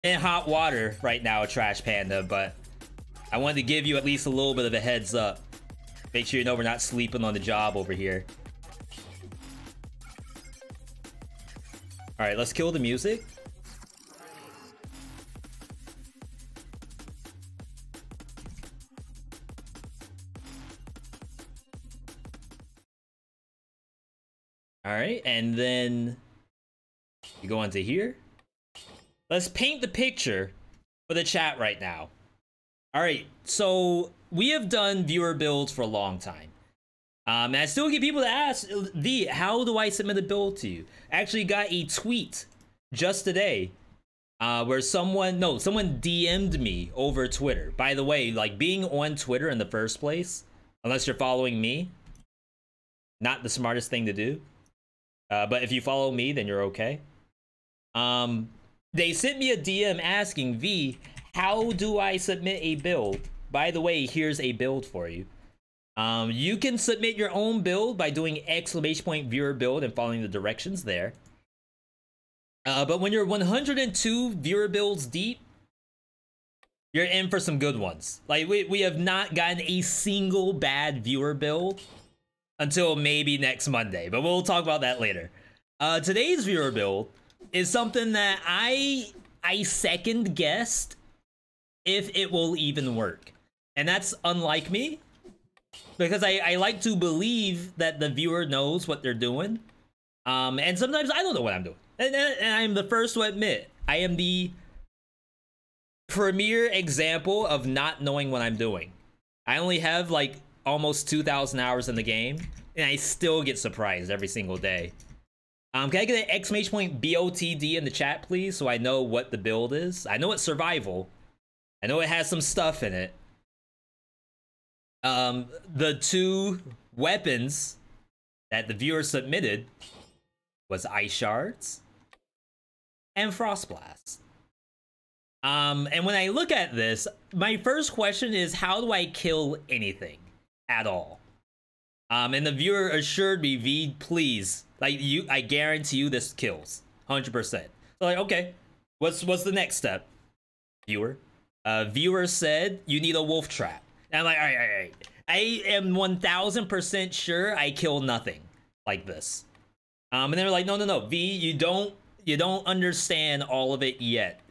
in hot water right now, Trash Panda, but I wanted to give you at least a little bit of a heads up. Make sure you know we're not sleeping on the job over here. All right, let's kill the music. All right, and then you go onto here. Let's paint the picture for the chat right now. All right, so we have done viewer builds for a long time. And I still get people to ask, V, how do I submit a build to you? I actually got a tweet just today where someone DM'd me over Twitter. By the way, like, being on Twitter in the first place, unless you're following me, not the smartest thing to do. But if you follow me, then you're okay. They sent me a DM asking, V, how do I submit a build? By the way, here's a build for you. You can submit your own build by doing !viewer build and following the directions there. But when you're 102 viewer builds deep, you're in for some good ones. Like, we have not gotten a single bad viewer build until maybe next Monday, but we'll talk about that later. Today's viewer build is something that I second guessed if it will even work. And that's unlike me, because I like to believe that the viewer knows what they're doing. And sometimes I don't know what I'm doing. And I'm the first to admit, I am the premier example of not knowing what I'm doing. I only have like almost 2,000 hours in the game, and I still get surprised every single day. Can I get an !BOTD in the chat, please, so I know what the build is? I know it's survival. I know it has some stuff in it. The two weapons that the viewer submitted was ice shards and frost blast. And when I look at this, my first question is, how do I kill anything at all? And the viewer assured me, V, please, like, I guarantee you this kills 100%. So like, okay, what's the next step? Viewer said you need a wolf trap. And I'm like, all right. I am 1000% sure I kill nothing like this. And they were like, no, V, you don't understand all of it yet.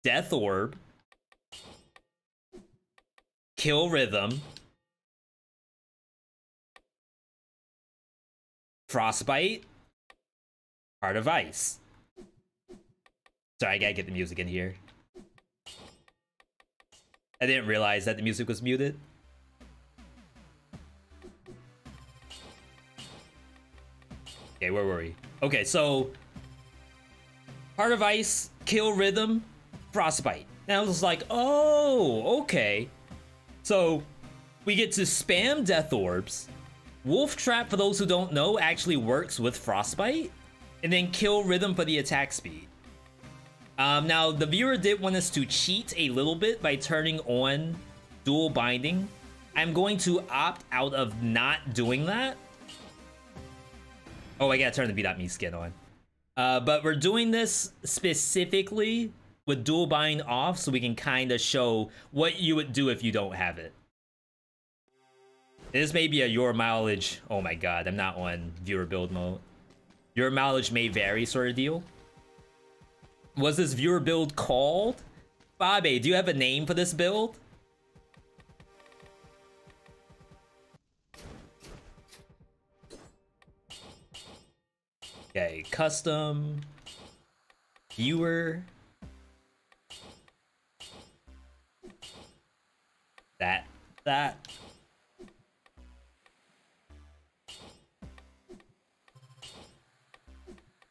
Death orb, kill rhythm, frostbite, heart of ice. Sorry, I gotta get the music in here. I didn't realize that the music was muted. Okay, where were we? Okay, so heart of ice, kill rhythm, frostbite. And I was like, oh, okay. So we get to spam death orbs. Wolf trap, for those who don't know, actually works with frostbite, and then kill rhythm for the attack speed. Now the viewer did want us to cheat a little bit by turning on dual binding. I'm going to opt out of not doing that. Oh, I gotta turn the V.Me skin on. But we're doing this specifically with dual bind off, so we can kind of show what you would do if you don't have it. This may be a your mileage. Oh my god, I'm not on viewer build mode. Your mileage may vary sort of deal. Was this viewer build called? Babe, do you have a name for this build? Okay, custom viewer. That.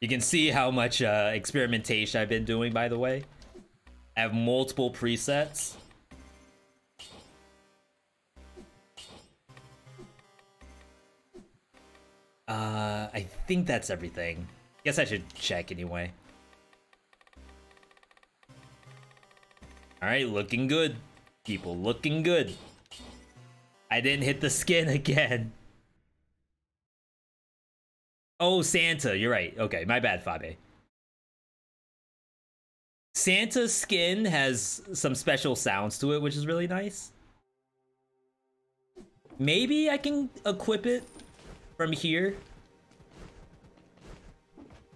You can see how much experimentation I've been doing, by the way. I have multiple presets. I think that's everything. Guess I should check anyway. Alright, looking good. People, looking good. I didn't hit the skin again. Oh, Santa, you're right. Okay, my bad, Fabe. Santa's skin has some special sounds to it, which is really nice. Maybe I can equip it from here.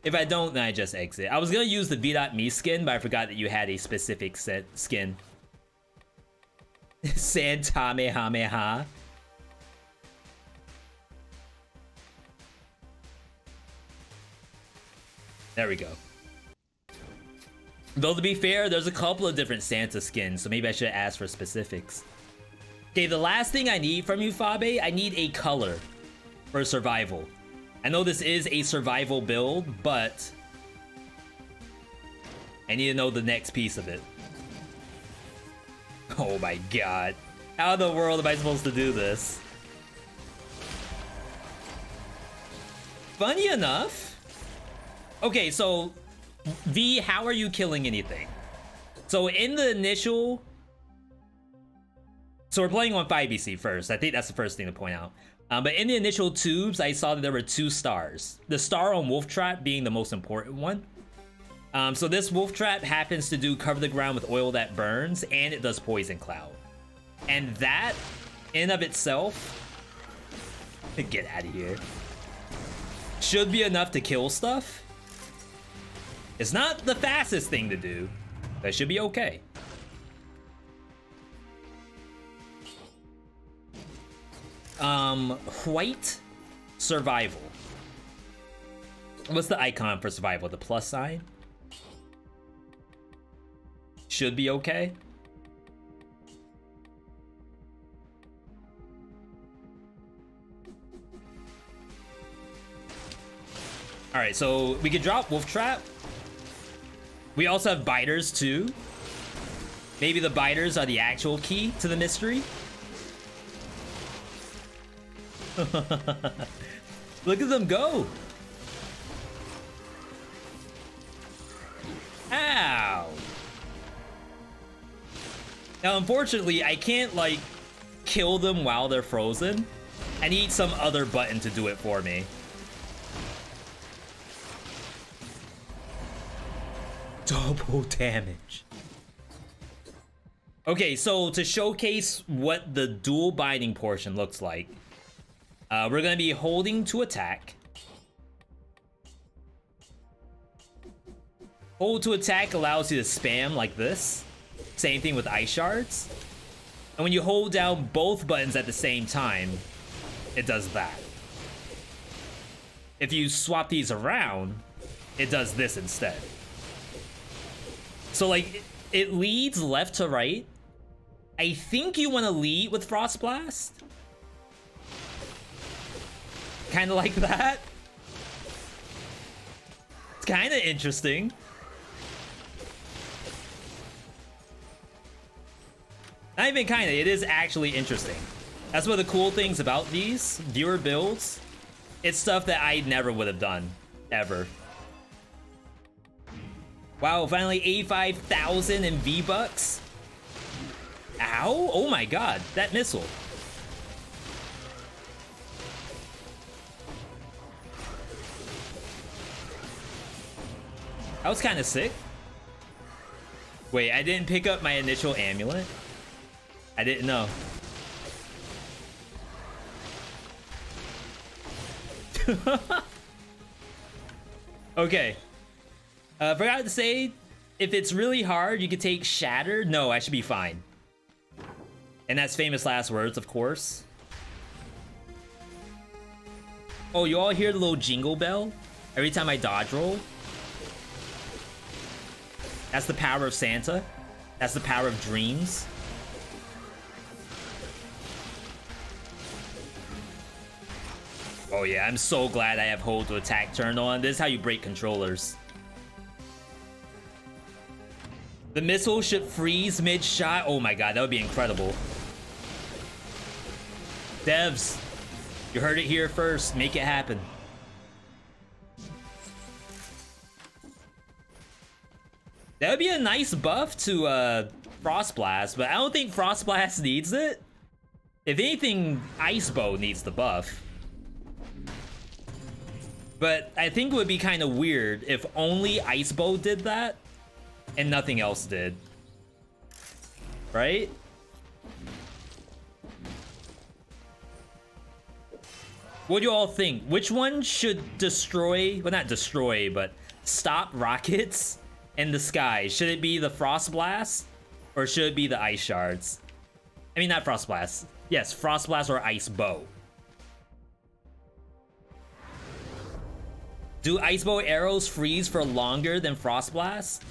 If I don't, then I just exit. I was gonna use the V.Me skin, but I forgot that you had a specific set skin. Santamehameha. There we go. Though to be fair, there's a couple of different Santa skins, so maybe I should ask for specifics. Okay, the last thing I need from you, Fabe, I need a color for survival. I know this is a survival build, but I need to know the next piece of it. Oh my god. How in the world am I supposed to do this? Funny enough... Okay, so... V, how are you killing anything? So in the initial... So we're playing on 5BC first. I think that's the first thing to point out. But in the initial tubes, I saw that there were 2 stars. The star on Wolf Trap being the most important one. So this Wolf Trap happens to do cover the ground with oil that burns, and it does Poison Cloud. And that, in of itself... Get out of here. Should be enough to kill stuff. It's not the fastest thing to do, but it should be okay. White survival. What's the icon for survival? The plus sign? Should be okay. All right, so we could drop Wolf Trap. We also have biters too. Maybe the biters are the actual key to the mystery. Look at them go. Ow. Now, unfortunately, I can't, like, kill them while they're frozen. I need some other button to do it for me. Double damage. Okay, so to showcase what the dual binding portion looks like, we're going to be holding to attack. Hold to attack allows you to spam like this. Same thing with ice shards. And when you hold down both buttons at the same time, it does that. If you swap these around, it does this instead. So, like, it leads left to right. I think you want to lead with Frost Blast. Kind of like that. It's kind of interesting. Not even kind of, it is actually interesting. That's one of the cool things about these viewer builds. It's stuff that I never would have done, ever. Wow, finally 85,000 in V-Bucks. Ow, oh my god, that missile. That was kind of sick. Wait, I didn't pick up my initial amulet? I didn't know. Okay. Forgot to say, if it's really hard, you could take Shatter. No, I should be fine. And that's famous last words, of course. Oh, you all hear the little jingle bell every time I dodge roll? That's the power of Santa. That's the power of dreams. Oh yeah, I'm so glad I have hold to attack turned on. This is how you break controllers. The missile should freeze mid-shot. Oh my god, that would be incredible. Devs, you heard it here first. Make it happen. That would be a nice buff to Frost Blast, but I don't think Frost Blast needs it. If anything, Ice Bow needs the buff. But I think it would be kind of weird if only Ice Bow did that. and nothing else did. Right? What do you all think? Which one should destroy, well not destroy, but stop rockets in the sky? Should it be the Frost Blast or should it be the Ice Shards? I mean, not Frost Blast. Yes, Frost Blast or Ice Bow. Do Ice Bow arrows freeze for longer than Frost Blast?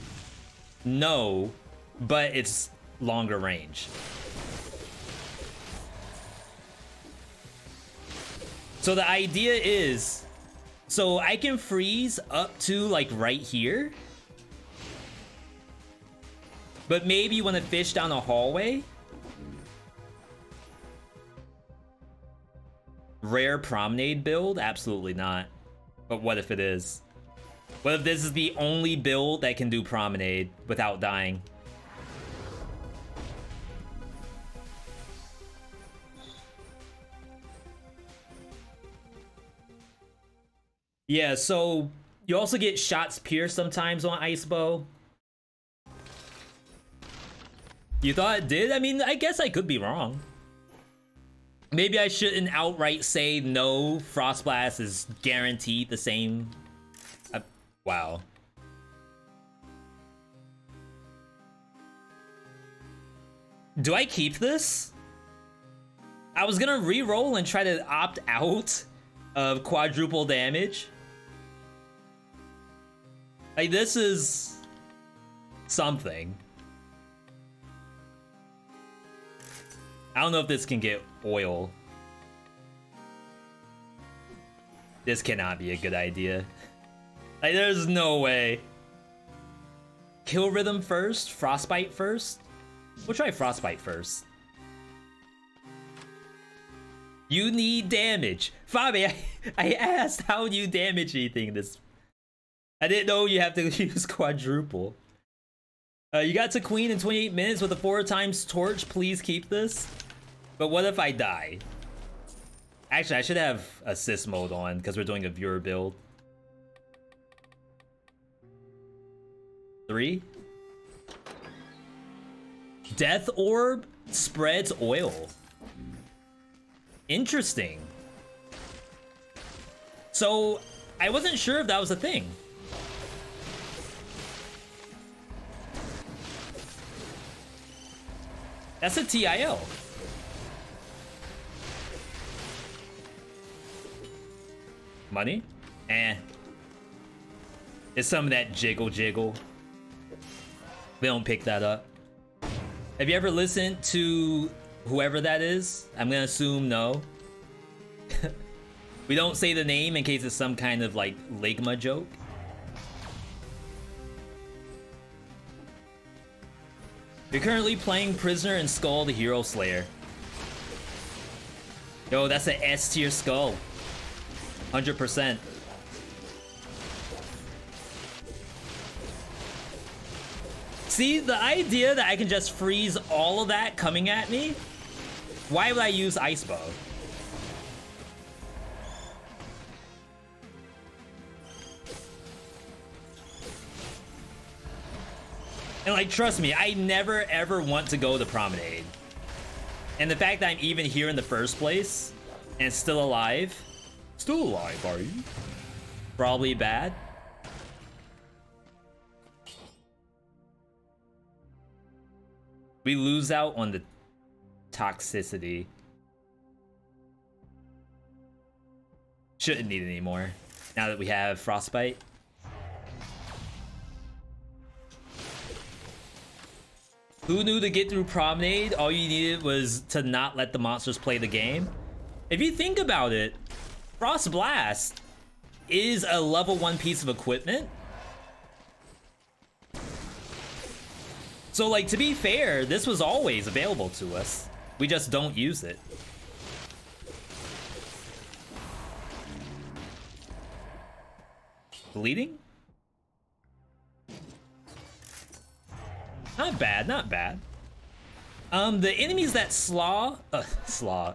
No, but it's longer range. So the idea is, so I can freeze up to like right here, but maybe when a fish down a hallway. Rare promenade build? Absolutely not. But what if it is? What if this is the only build that can do promenade without dying? Yeah, so you also get shots pierced sometimes on Ice Bow. You thought it did? I mean, I guess I could be wrong. Maybe I shouldn't outright say no, Frost Blast is guaranteed the same. Wow. Do I keep this? I was gonna re-roll and try to opt out of quadruple damage. Like, this is something. I don't know if this can get oil. This cannot be a good idea. Like, there's no way. Kill Rhythm first? Frostbite first? We'll try Frostbite first. You need damage. Fabi, I asked how do you damage anything this... I didn't know you have to use quadruple. You got to Queen in 28 minutes with a 4x torch. Please keep this. But what if I die? Actually, I should have assist mode on because we're doing a viewer build. 3. Death Orb spreads oil. Interesting. So, I wasn't sure if that was a thing. That's a TIL. Money? Eh. It's some of that jiggle jiggle. We don't pick that up. Have you ever listened to whoever that is? I'm gonna assume no. We don't say the name in case it's some kind of like Ligma joke. You're currently playing Prisoner and Skull the Hero Slayer. Yo, that's an S tier skull. 100%. See, the idea that I can just freeze all of that coming at me? Why would I use Ice Bow? And like, trust me, I never ever want to go to Promenade. And the fact that I'm even here in the first place and still alive. Still alive, are you? Probably bad. We lose out on the toxicity. Shouldn't need it anymore now that we have Frostbite. Who knew to get through Promenade, all you needed was to not let the monsters play the game? If you think about it, Frost Blast is a level 1 piece of equipment. So, like, to be fair, this was always available to us. We just don't use it. Bleeding? Not bad, not bad. The enemies that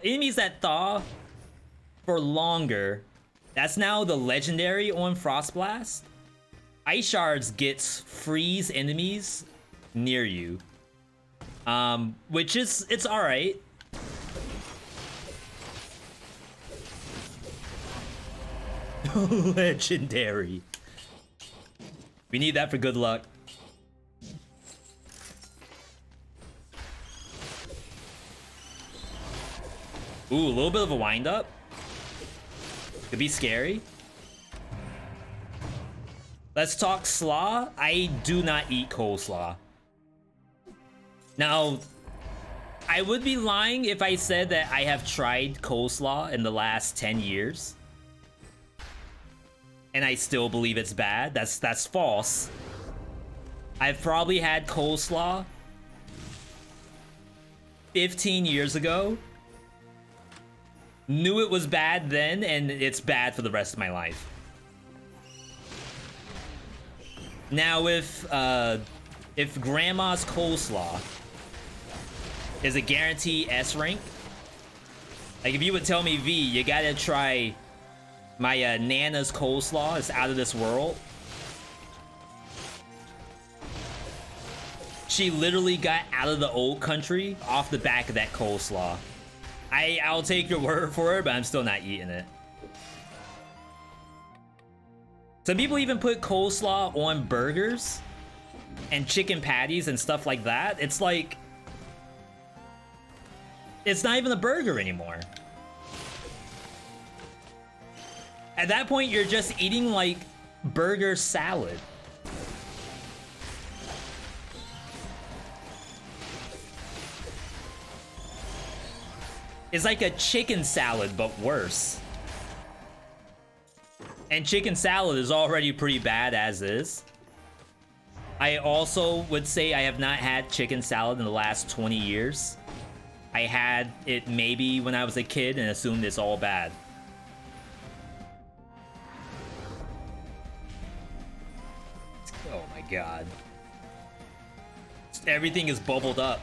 enemies that thaw for longer, that's now the legendary on Frost Blast. Ice Shards gets freeze enemies near you. Which is, it's alright. Legendary. We need that for good luck. Ooh, a little bit of a wind up. Could be scary. Let's talk slaw. I do not eat coleslaw. Now, I would be lying if I said that I have tried coleslaw in the last 10 years. And I still believe it's bad. That's false. I've probably had coleslaw 15 years ago. Knew it was bad then, and it's bad for the rest of my life. Now, if Grandma's coleslaw is a guarantee S rank, like if you would tell me, V, you gotta try my Nana's coleslaw, it's out of this world. She literally got out of the old country off the back of that coleslaw. I'll take your word for it, but I'm still not eating it. Some people even put coleslaw on burgers and chicken patties and stuff like that. It's like, it's not even a burger anymore. At that point, you're just eating like burger salad. It's like a chicken salad, but worse. And chicken salad is already pretty bad as is. I also would say I have not had chicken salad in the last 20 years. I had it maybe when I was a kid and assumed it's all bad. Oh my god. Everything is bubbled up.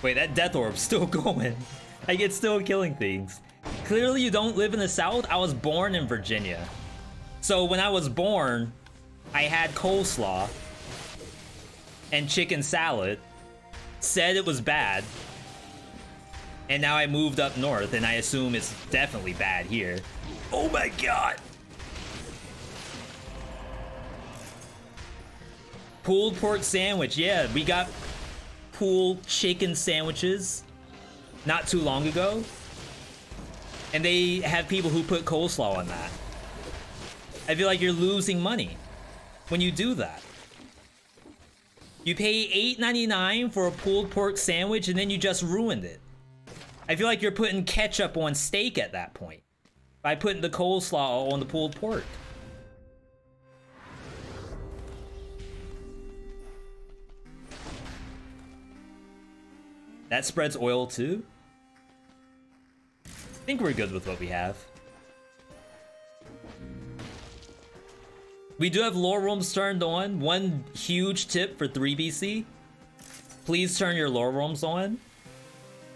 Wait, that death orb's still going. Like, it's still killing things. Clearly you don't live in the South. I was born in Virginia. So when I was born, I had coleslaw and chicken salad, said it was bad, and now I moved up north and I assume it's definitely bad here. Oh my god! Pulled pork sandwich, yeah, we got pulled chicken sandwiches not too long ago, and they have people who put coleslaw on that. I feel like you're losing money when you do that. You pay $8.99 for a pulled pork sandwich and then you just ruined it. I feel like you're putting ketchup on steak at that point by putting the coleslaw on the pulled pork. That spreads oil too? I think we're good with what we have. We do have lore rooms turned on. One huge tip for 3BC. Please turn your lore rooms on.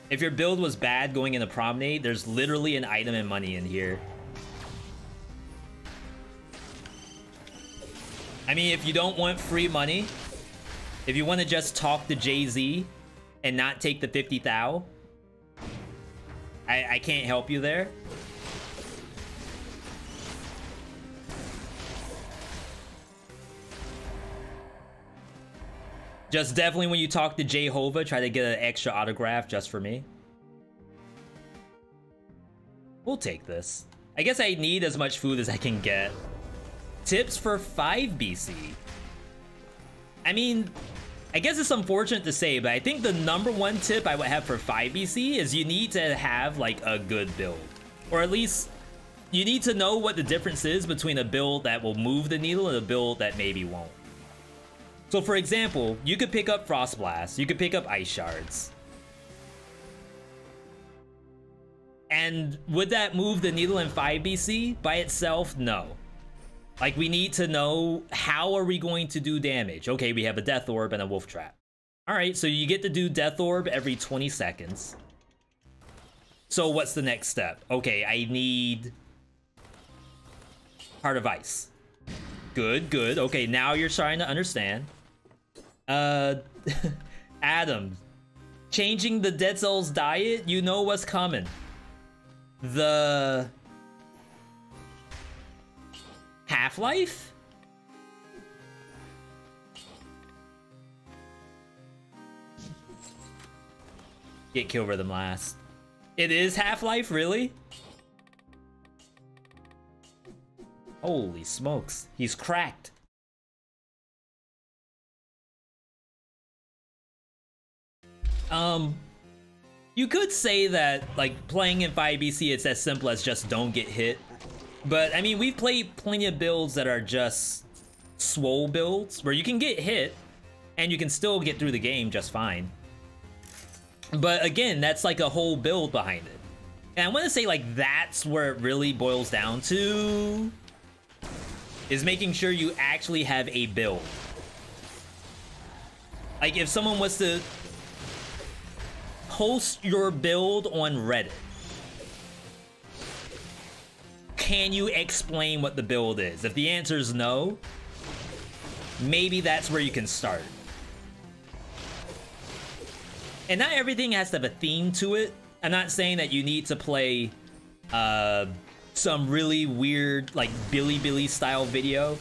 If your build was bad going into Promenade, there's literally an item and money in here. I mean, if you don't want free money, if you want to just talk to Jay-Z and not take the 50 thou, I can't help you there. Just definitely when you talk to Jehovah, try to get an extra autograph just for me. We'll take this. I guess I need as much food as I can get. Tips for 5BC. I mean, I guess it's unfortunate to say, but I think the #1 tip I would have for 5BC is you need to have like a good build. Or at least you need to know what the difference is between a build that will move the needle and a build that maybe won't. So for example, you could pick up Frost Blast, you could pick up Ice Shards. And would that move the needle in 5BC? By itself, no. Like, we need to know, how are we going to do damage? Okay, we have a Death Orb and a Wolf Trap. Alright, so you get to do Death Orb every 20 seconds. So what's the next step? Okay, I need Heart of Ice. Good, good. Okay, now you're starting to understand. Adam, changing the Dead Cells diet, you know what's coming. The Half-Life? Get kill rhythm last. It is Half-Life, really? Holy smokes, he's cracked. You could say that, like, playing in 5BC, it's as simple as just don't get hit. But, I mean, we've played plenty of builds that are just swole builds, where you can get hit, and you can still get through the game just fine. But again, that's like a whole build behind it. And I want to say, like, that's where it really boils down to, is making sure you actually have a build. Like, if someone was to post your build on Reddit, can you explain what the build is? If the answer is no, maybe that's where you can start. And not everything has to have a theme to it. I'm not saying that you need to play some really weird, like, Billy style video.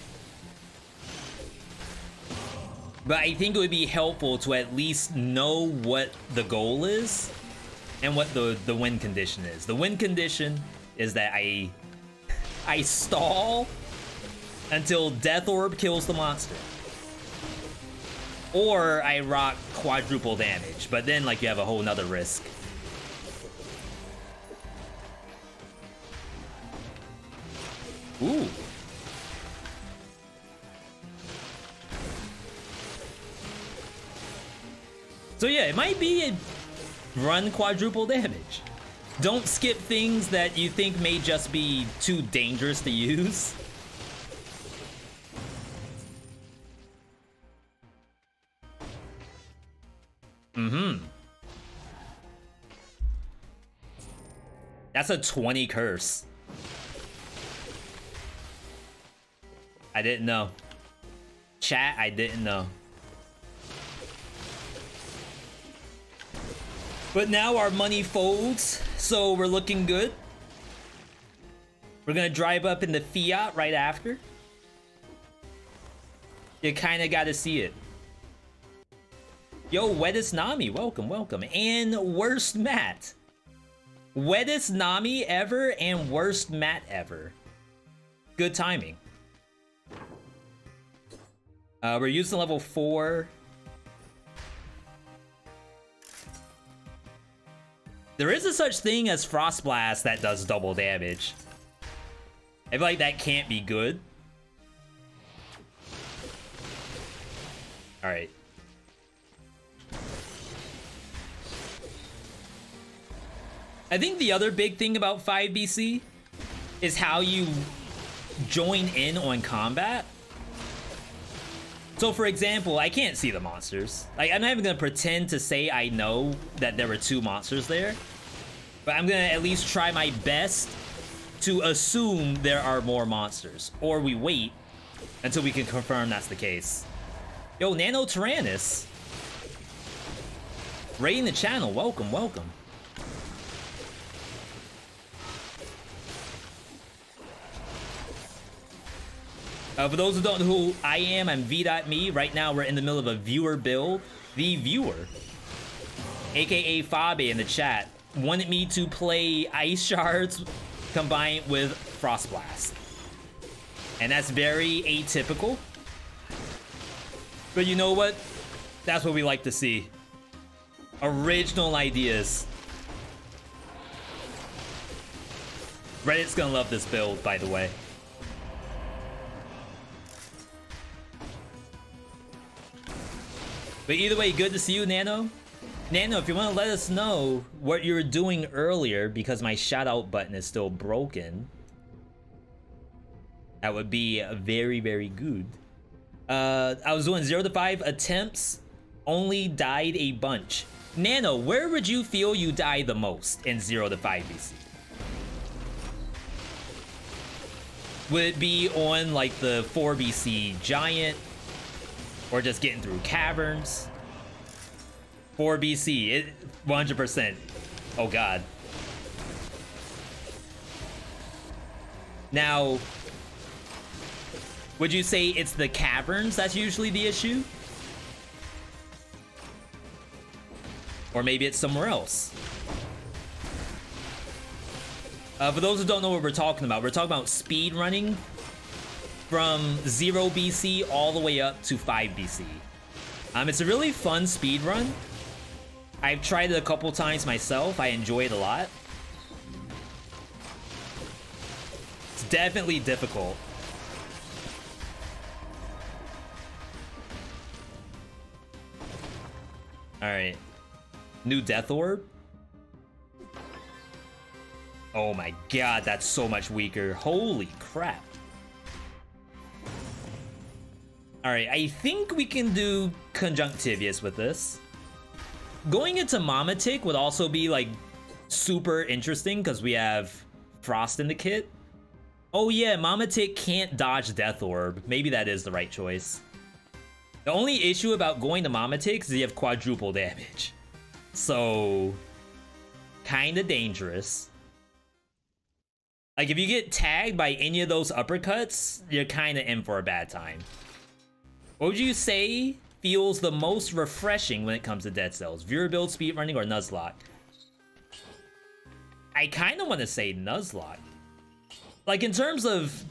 But I think it would be helpful to at least know what the goal is and what the win condition is. The win condition is that I stall until Death Orb kills the monster. Or I rock quadruple damage, but then, like, you have a whole nother risk. Ooh. So yeah, it might be a run quadruple damage. Don't skip things that you think may just be too dangerous to use. That's a 20 curse. I didn't know. Chat, I didn't know. But now our money folds, so we're looking good. We're gonna drive up in the Fiat right after. You kinda gotta see it. Yo, Wettest Nami, welcome, welcome. And worst Matt. Wettest Nami ever and worst Matt ever. Good timing. We're using level 4. There is a such thing as Frost Blast that does double damage. I feel like that can't be good. Alright. I think the other big thing about 5BC is how you join in on combat. So for example, I can't see the monsters. Like, I'm not even gonna pretend to say I know that there were 2 monsters there, but I'm gonna at least try my best to assume there are more monsters, or we wait until we can confirm that's the case. Yo, Nano Tyrannus, raiding the channel, welcome, welcome. For those who don't know who I am, I'm V.Me. Right now, we're in the middle of a viewer build. The viewer, aka Fabe in the chat, wanted me to play Ice Shards combined with Frost Blast. And that's very atypical. But you know what? That's what we like to see. Original ideas. Reddit's gonna love this build, by the way. But either way, good to see you, Nano. Nano, if you want to let us know what you were doing earlier, because my shout out button is still broken, that would be very, very good. I was doing 0 to 5 attempts, only died a bunch. Nano, where would you feel you die the most in 0 to 5 BC? Would it be on like the 4 BC giant? Or just getting through caverns? 4 BC, it 100%. Oh god. Now, would you say it's the caverns that's usually the issue? Or maybe it's somewhere else. For those who don't know what we're talking about speed running from 0 BC all the way up to 5 BC. It's a really fun speed run. I've tried it a couple times myself. I enjoy it a lot. It's definitely difficult. Alright. New Death Orb? Oh my god, that's so much weaker. Holy crap. Alright, I think we can do Conjunctivius with this. Going into Mamatic would also be like super interesting because we have Frost in the kit. Oh yeah, Mamatic can't dodge Death Orb. Maybe that is the right choice. The only issue about going to Mamatic is you have quadruple damage. So, kinda dangerous. Like if you get tagged by any of those uppercuts, you're kinda in for a bad time. What would you say feels the most refreshing when it comes to Dead Cells? Viewer build, speedrunning, or Nuzlocke? I kinda wanna say Nuzlocke. Like in terms of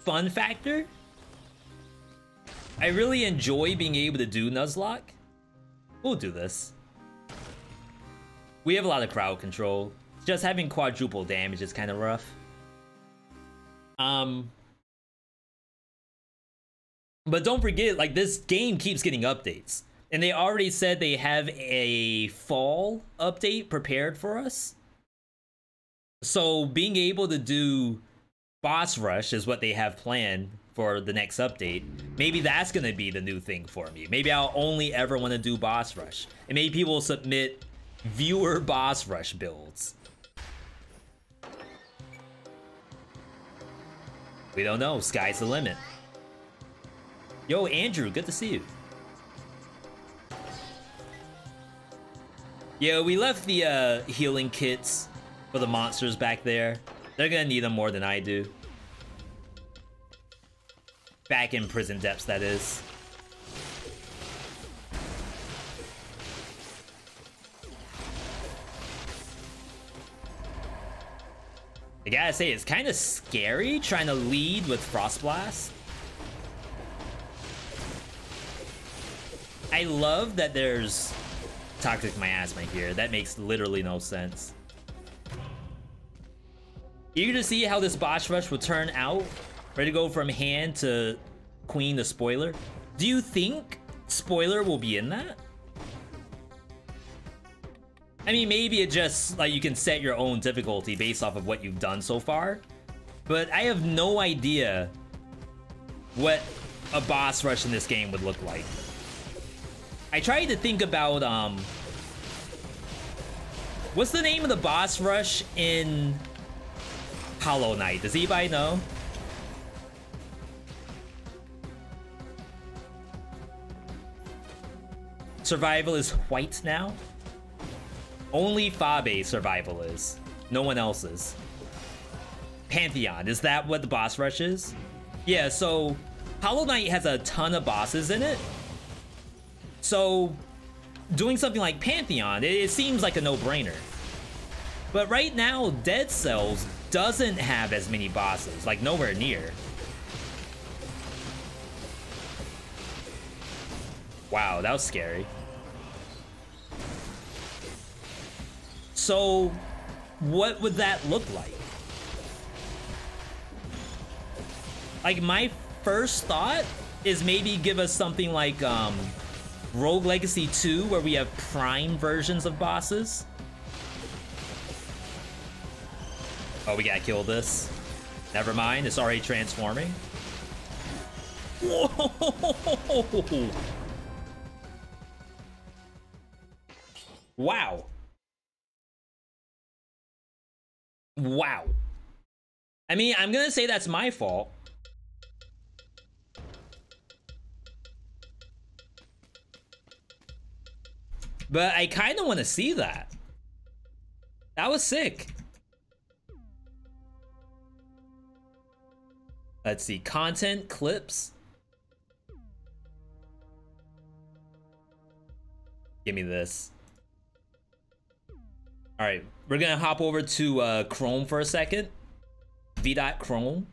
fun factor, I really enjoy being able to do Nuzlocke. We'll do this. We have a lot of crowd control. Just having quadruple damage is kind of rough. But don't forget, like, this game keeps getting updates. And they already said they have a fall update prepared for us. So being able to do boss rush is what they have planned for the next update. Maybe that's gonna be the new thing for me. Maybe I'll only ever want to do boss rush. And maybe people will submit viewer boss rush builds. We don't know. Sky's the limit. Yo, Andrew, good to see you. Yeah, we left the healing kits for the monsters back there. They're gonna need them more than I do. Back in prison depths, that is. I gotta say, it's kind of scary trying to lead with Frost Blast. I love that there's Toxic Miasma here. That makes literally no sense. Eager to see how this boss rush will turn out. Ready to go from hand to queen to spoiler. Do you think spoiler will be in that? I mean, maybe it just, like, you can set your own difficulty based off of what you've done so far. But I have no idea what a boss rush in this game would look like. I tried to think about, what's the name of the boss rush in Hollow Knight? Does anybody know? Survival is white now? Only Fabe survival is. No one else's. Pantheon, is that what the boss rush is? Yeah, so Hollow Knight has a ton of bosses in it. So doing something like Pantheon, it seems like a no-brainer. But right now, Dead Cells doesn't have as many bosses, like nowhere near. Wow, that was scary. So, what would that look like? Like, my first thought is maybe give us something like, Rogue Legacy 2, where we have prime versions of bosses. Oh, we gotta kill this. Never mind, it's already transforming. Whoa! Wow. Wow. I mean, I'm gonna say that's my fault. But I kind of want to see that. That was sick. Let's see. Content, clips. Give me this. All right. We're going to hop over to Chrome for a second. V.Chrome,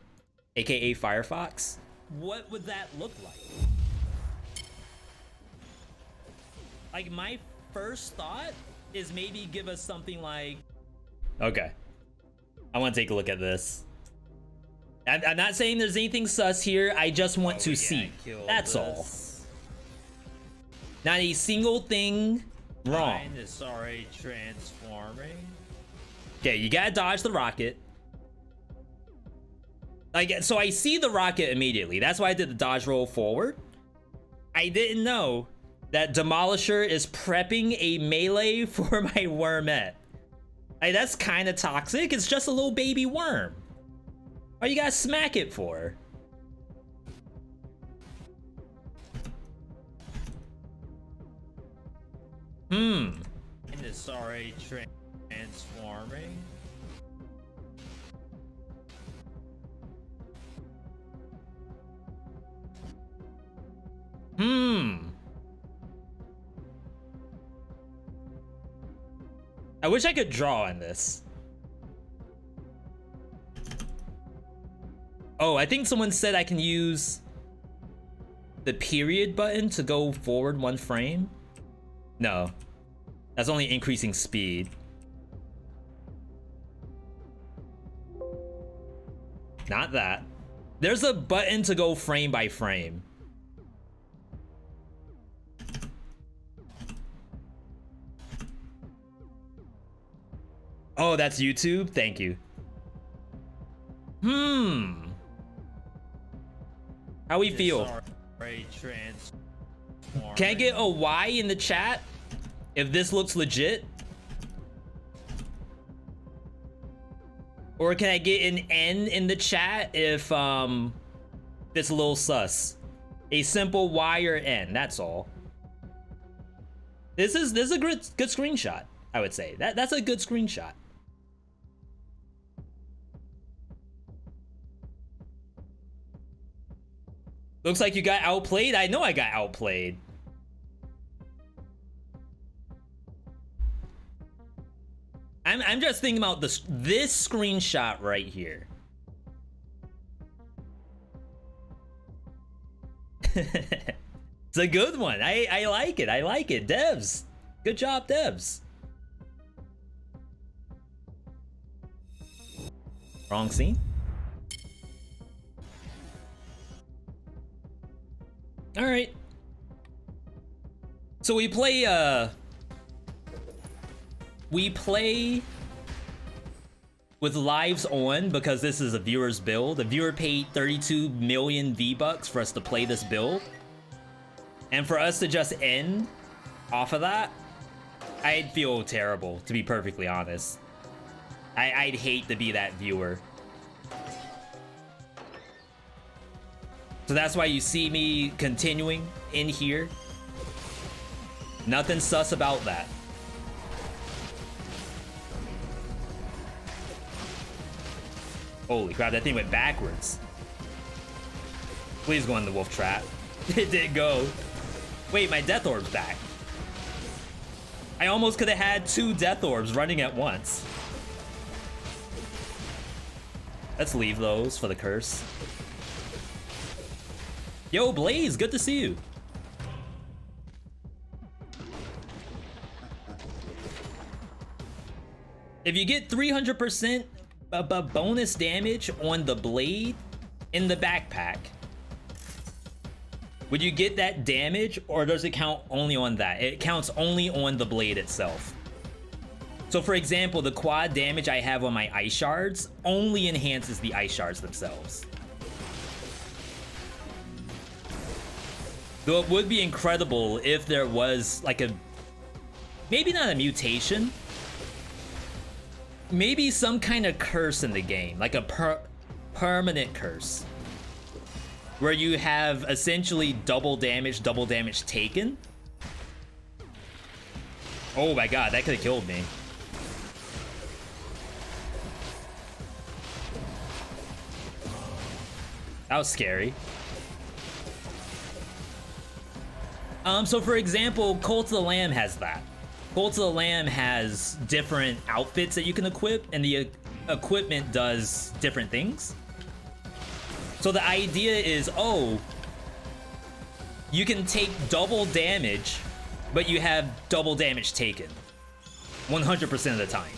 aka Firefox. What would that look like? Like, my first thought is maybe give us something like... Okay. I want to take a look at this. I'm not saying there's anything sus here. I just want to see. That's all. Not a single thing wrong. Mine is already transforming. Okay, you gotta dodge the rocket. Like, so I see the rocket immediately. That's why I did the dodge roll forward. I didn't know that Demolisher is prepping a melee for my wormette. Like, that's kind of toxic. It's just a little baby worm. Why you gotta smack it for? And it's already transforming. I wish I could draw on this. Oh, I think someone said I can use the period button to go forward 1 frame. No, that's only increasing speed. Not that. There's a button to go frame by frame. Oh, that's YouTube? Thank you. How we feel? Can I get a Y in the chat if this looks legit? Or can I get an N in the chat if it's a little sus? A simple Y or N, that's all. This is a good screenshot, I would say. That's a good screenshot. Looks like you got outplayed. I know I got outplayed. I'm just thinking about this screenshot right here. It's a good one. I like it. I like it. Devs. Good job, devs. Wrong scene. All right. So we play with lives on because this is a viewer's build. The viewer paid 32 million V-Bucks for us to play this build. And for us to just end off of that, I'd feel terrible, to be perfectly honest. I'd hate to be that viewer. So that's why you see me continuing in here. Nothing sus about that. Holy crap, that thing went backwards. Please go in the wolf trap. It did go. Wait, my death orb's back. I almost could have had 2 death orbs running at once. Let's leave those for the curse. Yo, Blaze, good to see you. If you get 300% bonus damage on the blade in the backpack, would you get that damage, or does it count only on that? It counts only on the blade itself. So for example, the quad damage I have on my ice shards only enhances the ice shards themselves. Though it would be incredible if there was like maybe not a mutation, maybe some kind of curse in the game, like a permanent curse, where you have essentially double damage taken. Oh my god, that could have killed me. That was scary. So for example, Cult of the Lamb has that. Cult of the Lamb has different outfits that you can equip, and the equipment does different things. So the idea is, oh, you can take double damage, but you have double damage taken 100% of the time.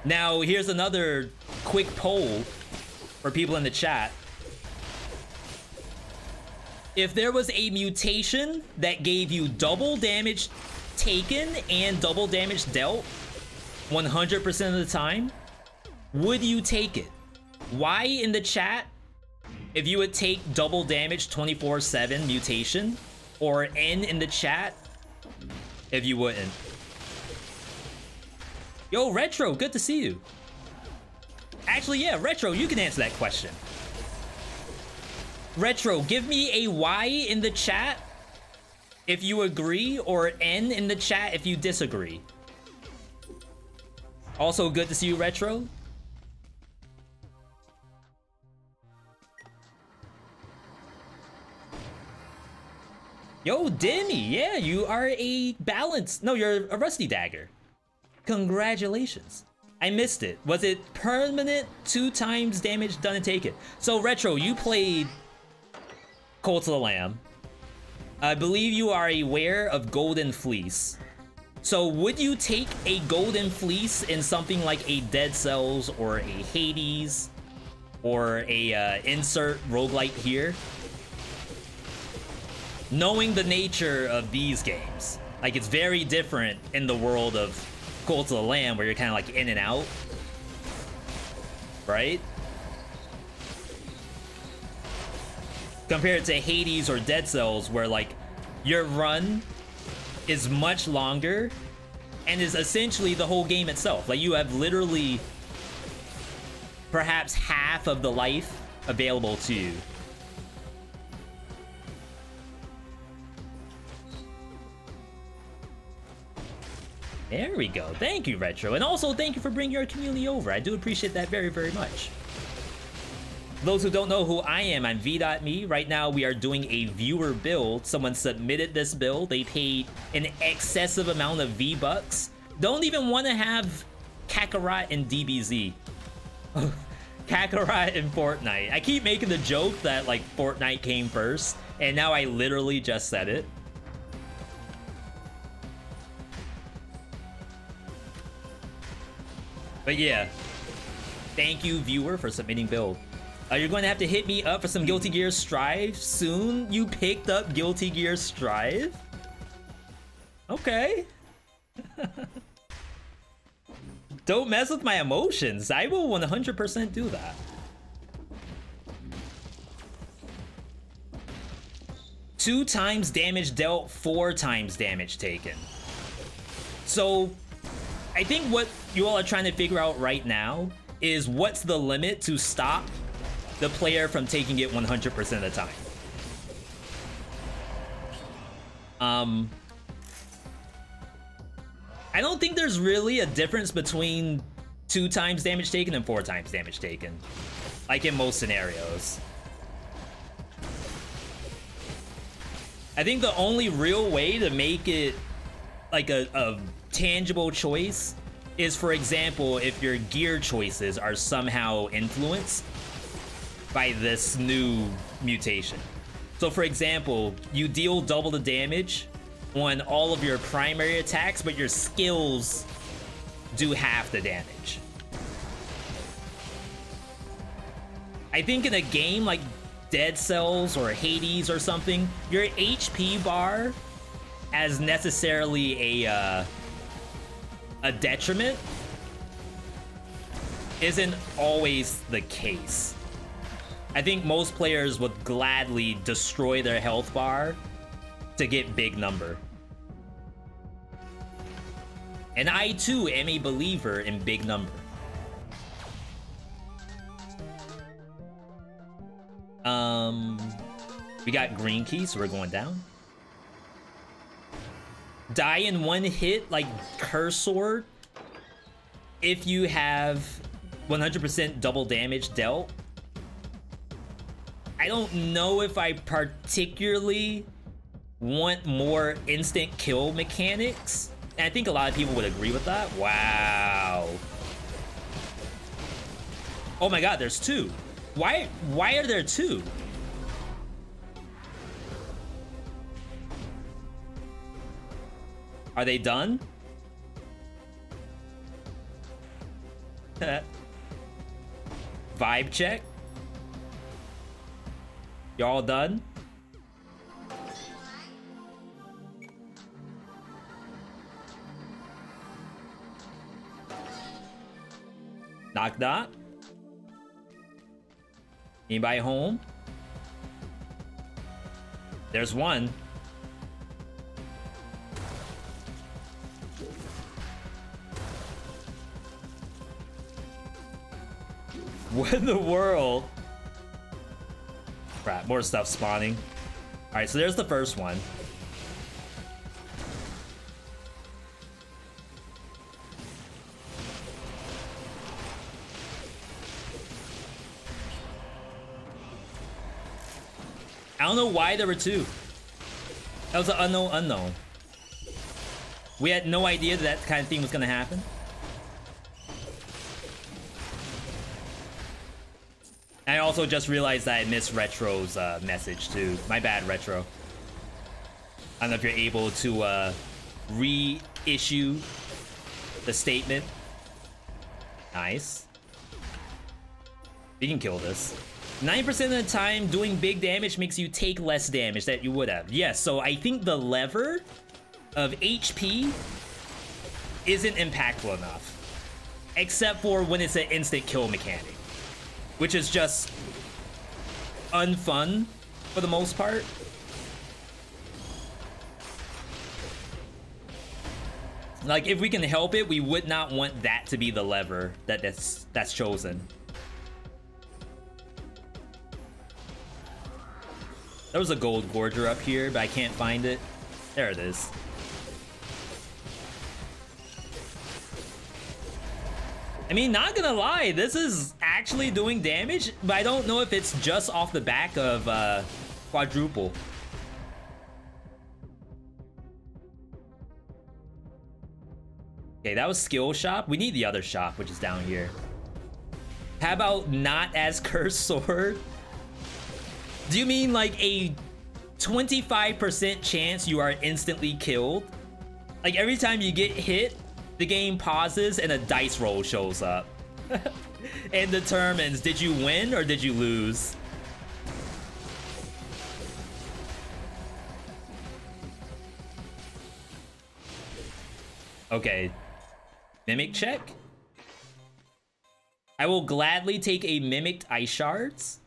Now, here's another quick poll for people in the chat. If there was a mutation that gave you double damage taken and double damage dealt 100% of the time, would you take it? Y in the chat if you would take double damage 24/7 mutation, or N in the chat if you wouldn't. Yo, Retro, good to see you. Actually, yeah, Retro, you can answer that question. Retro, give me a Y in the chat if you agree, or N in the chat if you disagree. Also, good to see you, Retro. Yo, Demi, yeah, you are a balance. No, you're a Rusty Dagger. Congratulations. I missed it. Was it permanent 2 times damage done and take it? So, Retro, you played Cult of the Lamb. I believe you are aware of Golden Fleece. So would you take a Golden Fleece in something like a Dead Cells or a Hades or a insert roguelite here? Knowing the nature of these games, like it's very different in the world of Cult of the Lamb where you're kind of like in and out, right? Compared to Hades or Dead Cells, where like your run is much longer and is essentially the whole game itself. Like you have literally perhaps half of the life available to you. There we go. Thank you, Retro. And also thank you for bringing your community over. I do appreciate that very, very much. Those who don't know who I am, I'm VeeDotVod. Right now, we are doing a viewer build. Someone submitted this build. They paid an excessive amount of V-Bucks. Don't even want to have Kakarot and DBZ. Kakarot and Fortnite. I keep making the joke that, like, Fortnite came first, and now I literally just said it. But yeah, thank you, viewer, for submitting build. You're going to have to hit me up for some Guilty Gear Strive soon. You picked up Guilty Gear Strive? Okay. Don't mess with my emotions. I will 100% do that. Two times damage dealt, 4 times damage taken. So, I think what you all are trying to figure out right now is what's the limit to stop the player from taking it 100% of the time. I don't think there's really a difference between 2 times damage taken and 4 times damage taken, like in most scenarios. I think the only real way to make it like a tangible choice is, for example, if your gear choices are somehow influenced by this new mutation. So for example, you deal double the damage on all of your primary attacks, but your skills do half the damage. I think in a game like Dead Cells or Hades or something, your HP bar as necessarily a detriment isn't always the case. I think most players would gladly destroy their health bar to get big number. And I too am a believer in big number. We got green key, so we're going down. Die in one hit like Curse Sword if you have 100% double damage dealt. I don't know if I particularly want more instant kill mechanics. And I think a lot of people would agree with that. Wow. Oh my god, there's two. Why are there two? Are they done? Vibe check. Y'all done? Knock knock. Anybody home? There's one. What in the world? Crap, more stuff spawning. Alright, so there's the first one. I don't know why there were two. That was an unknown. We had no idea that kind of thing was gonna happen. I also just realized that I missed Retro's message too. My bad, Retro. I don't know if you're able to reissue the statement. Nice. We can kill this. 9% of the time, doing big damage makes you take less damage that you would have. Yes, so I think the lever of HP isn't impactful enough. Except for when it's an instant kill mechanic. Which is just unfun for the most part. Like, if we can help it, we would not want that to be the lever that's chosen. There was a gold gorger up here, but I can't find it. There it is. I mean, not gonna lie, this is actually doing damage, but I don't know if it's just off the back of quadruple. Okay, that was skill shop. We need the other shop, which is down here. How about not as Curse Sword? Do you mean like a 25% chance you are instantly killed? Like every time you get hit, the game pauses and a dice roll shows up and determines, did you win or did you lose? Okay, mimic check. I will gladly take a mimicked ice shards.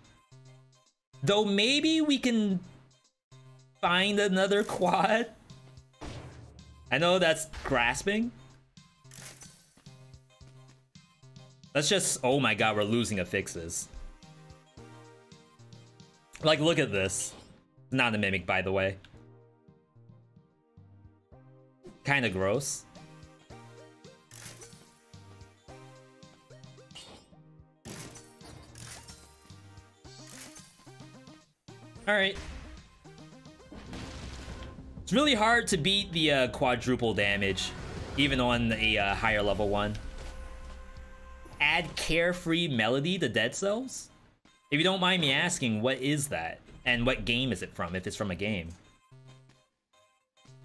Though maybe we can find another quad. I know that's grasping. Let's just, oh my god, we're losing affixes. Like, look at this. Not a mimic, by the way. Kinda gross. Alright. It's really hard to beat the quadruple damage, even on a higher level one. Add carefree melody to Dead Cells? If you don't mind me asking, what is that? And what game is it from, if it's from a game?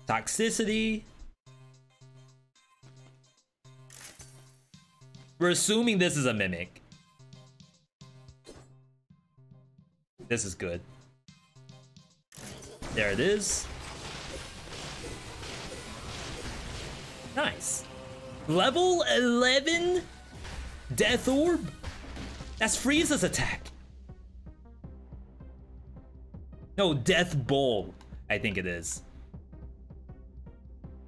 Toxicity. We're assuming this is a mimic. This is good. There it is. Nice. Level 11 Death Orb? That's Frieza's attack. No, Death Bowl, I think it is.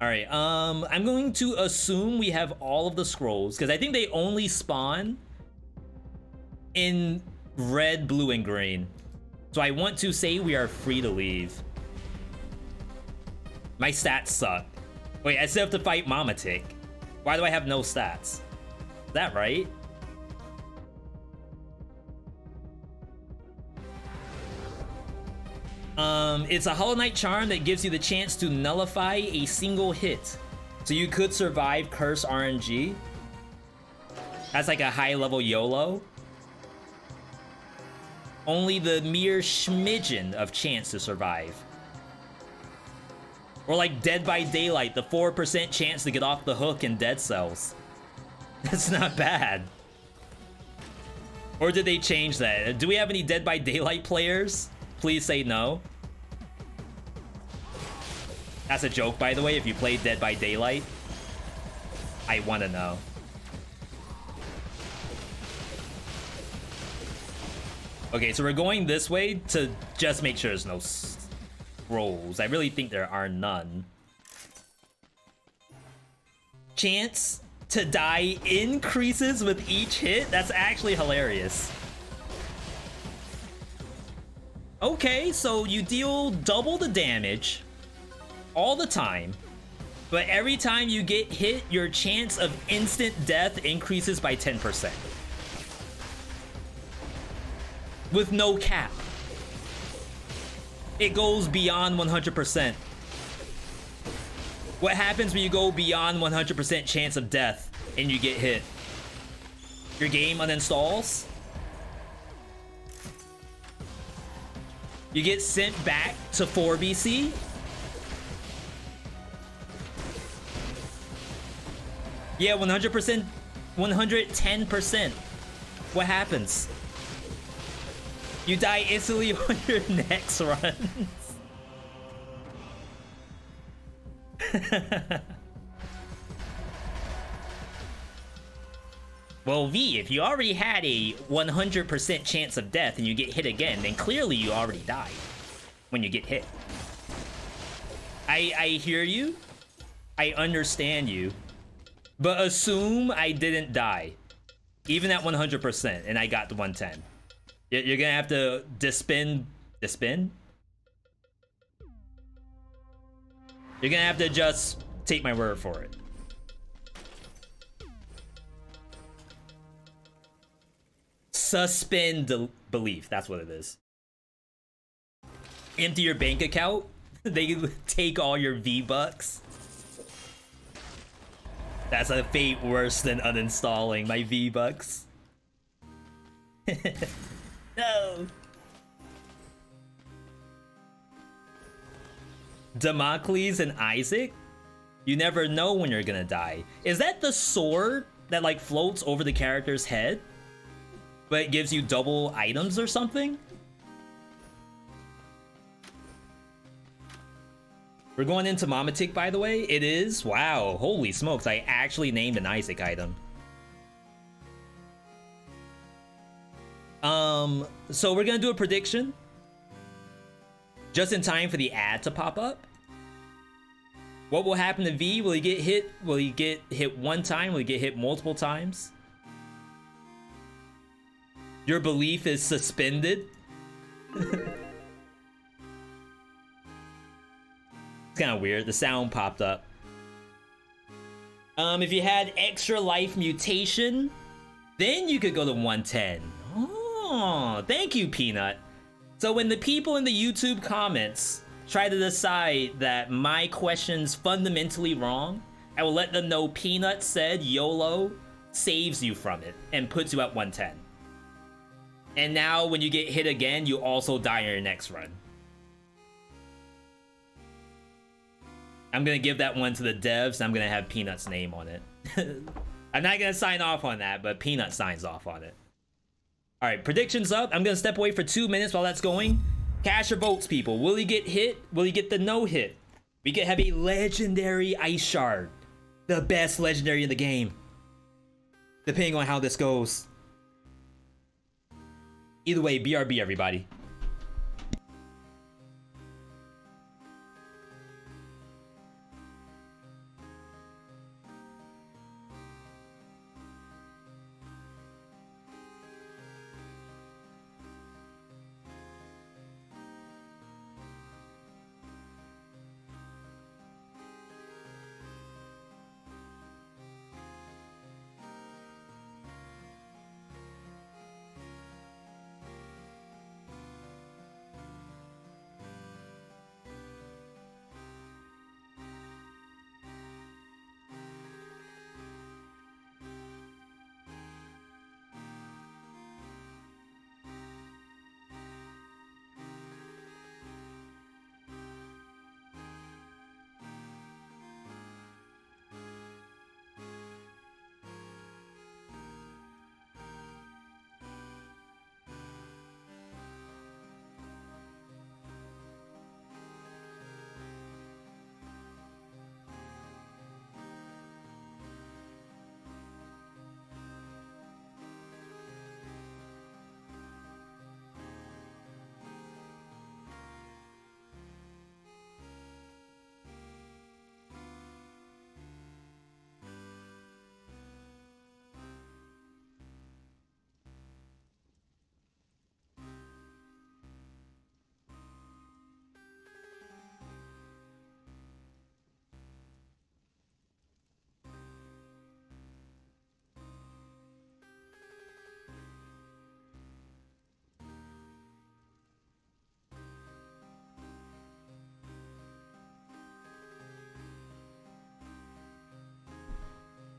All right, I'm going to assume we have all of the scrolls because I think they only spawn in red, blue, and green. So I want to say we are free to leave. My stats suck. Wait, I still have to fight Mamatic. Why do I have no stats? Is that right? It's a Hollow Knight charm that gives you the chance to nullify a single hit. So you could survive Curse RNG. That's like a high level YOLO. Only the mere smidgen of chance to survive. Or like Dead by Daylight, the 4% chance to get off the hook in Dead Cells. That's not bad. Or did they change that? Do we have any Dead by Daylight players? Please say no. That's a joke, by the way, if you played Dead by Daylight. I want to know. Okay, so we're going this way to just make sure there's no scrolls. I really think there are none. Chance to die increases with each hit? That's actually hilarious. Okay, so you deal double the damage all the time, but every time you get hit, your chance of instant death increases by 10%. With no cap. It goes beyond 100%. What happens when you go beyond 100% chance of death and you get hit? Your game uninstalls? You get sent back to 4 BC? Yeah, 100%, 110%. What happens? You die instantly on your next run. Well, V, if you already had a 100% chance of death and you get hit again, then clearly you already died when you get hit. I hear you. I understand you. But assume I didn't die. Even at 100% and I got the 110. You're gonna have to dispin? You're gonna have to just take my word for it. Suspend belief, that's what it is. Empty your bank account, they take all your V-Bucks. That's a fate worse than uninstalling my V-Bucks. No. Damocles and Isaac? You never know when you're gonna die. Is that the sword that like floats over the character's head? But it gives you double items or something? We're going into Mamatic, by the way. It is? Wow, holy smokes, I actually named an Isaac item. So we're gonna do a prediction. Just in time for the ad to pop up. What will happen to V? Will he get hit? Will he get hit one time? Will he get hit multiple times? Your belief is suspended? It's kind of weird. The sound popped up. If you had extra life mutation, then you could go to 110. Oh, thank you, Peanut. So when the people in the YouTube comments try to decide that my question's fundamentally wrong, I will let them know Peanut said YOLO saves you from it and puts you at 110. And now when you get hit again, you also die in your next run. I'm gonna give that one to the devs. I'm gonna have Peanut's name on it. I'm not gonna sign off on that, but Peanut signs off on it. All right, predictions up. I'm gonna step away for 2 minutes while that's going. Cast your votes, people. Will he get hit? Will he get the no hit? We could have a legendary ice shard. The best legendary in the game. Depending on how this goes. Either way, BRB, everybody.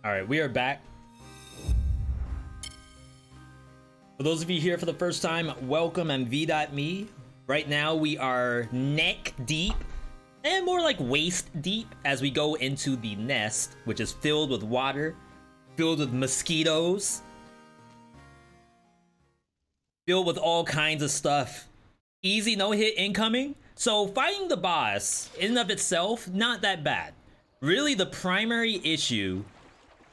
Alright, we are back. For those of you here for the first time, welcome. I'm VeeDotVod. Right now we are neck deep, and more like waist deep, as we go into the nest, which is filled with water, filled with mosquitoes, filled with all kinds of stuff. Easy no-hit incoming. So fighting the boss, in and of itself, not that bad. Really, the primary issue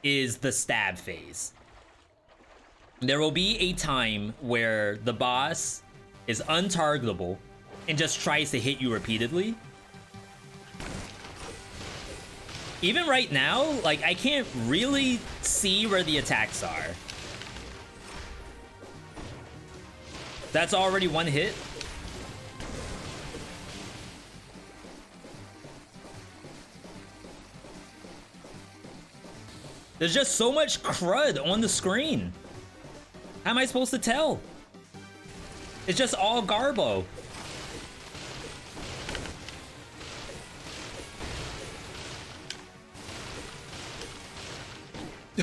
is the stab phase. There will be a time where the boss is untargetable and just tries to hit you repeatedly. Even right now, like, I can't really see where the attacks are. That's already one hit. There's just so much crud on the screen. How am I supposed to tell? It's just all garbo.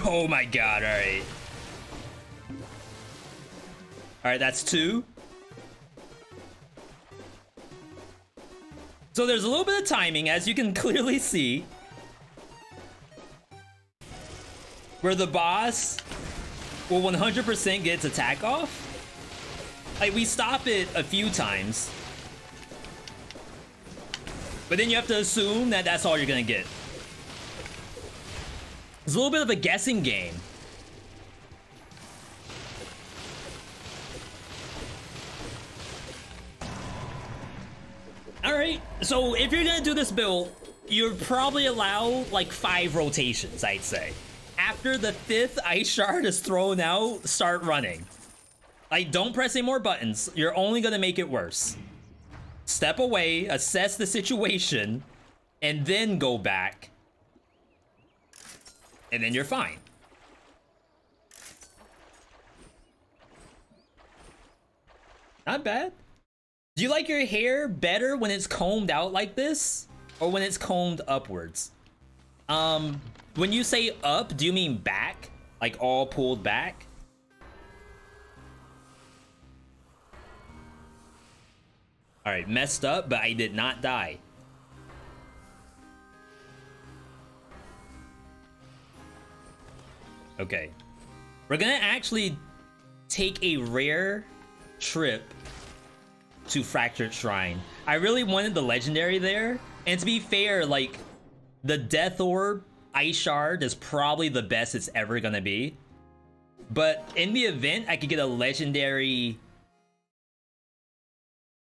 Oh my god, alright. Alright, that's 2. So there's a little bit of timing, as you can clearly see, where the boss will 100% get its attack off. Like, we stop it a few times, but then you have to assume that that's all you're gonna get. It's a little bit of a guessing game. Alright, so if you're gonna do this build, you'd probably allow like 5 rotations, I'd say. After the 5th ice shard is thrown out, start running. Like, don't press any more buttons. You're only gonna make it worse. Step away, assess the situation, and then go back. And then you're fine. Not bad. Do you like your hair better when it's combed out like this, or when it's combed upwards? When you say up, do you mean back? Like all pulled back? Alright, messed up, but I did not die. Okay. We're gonna actually take a rare trip to Fractured Shrine. I really wanted the legendary there, and to be fair, like, the Death Orb Ice Shard is probably the best it's ever gonna be. But in the event I could get a legendary,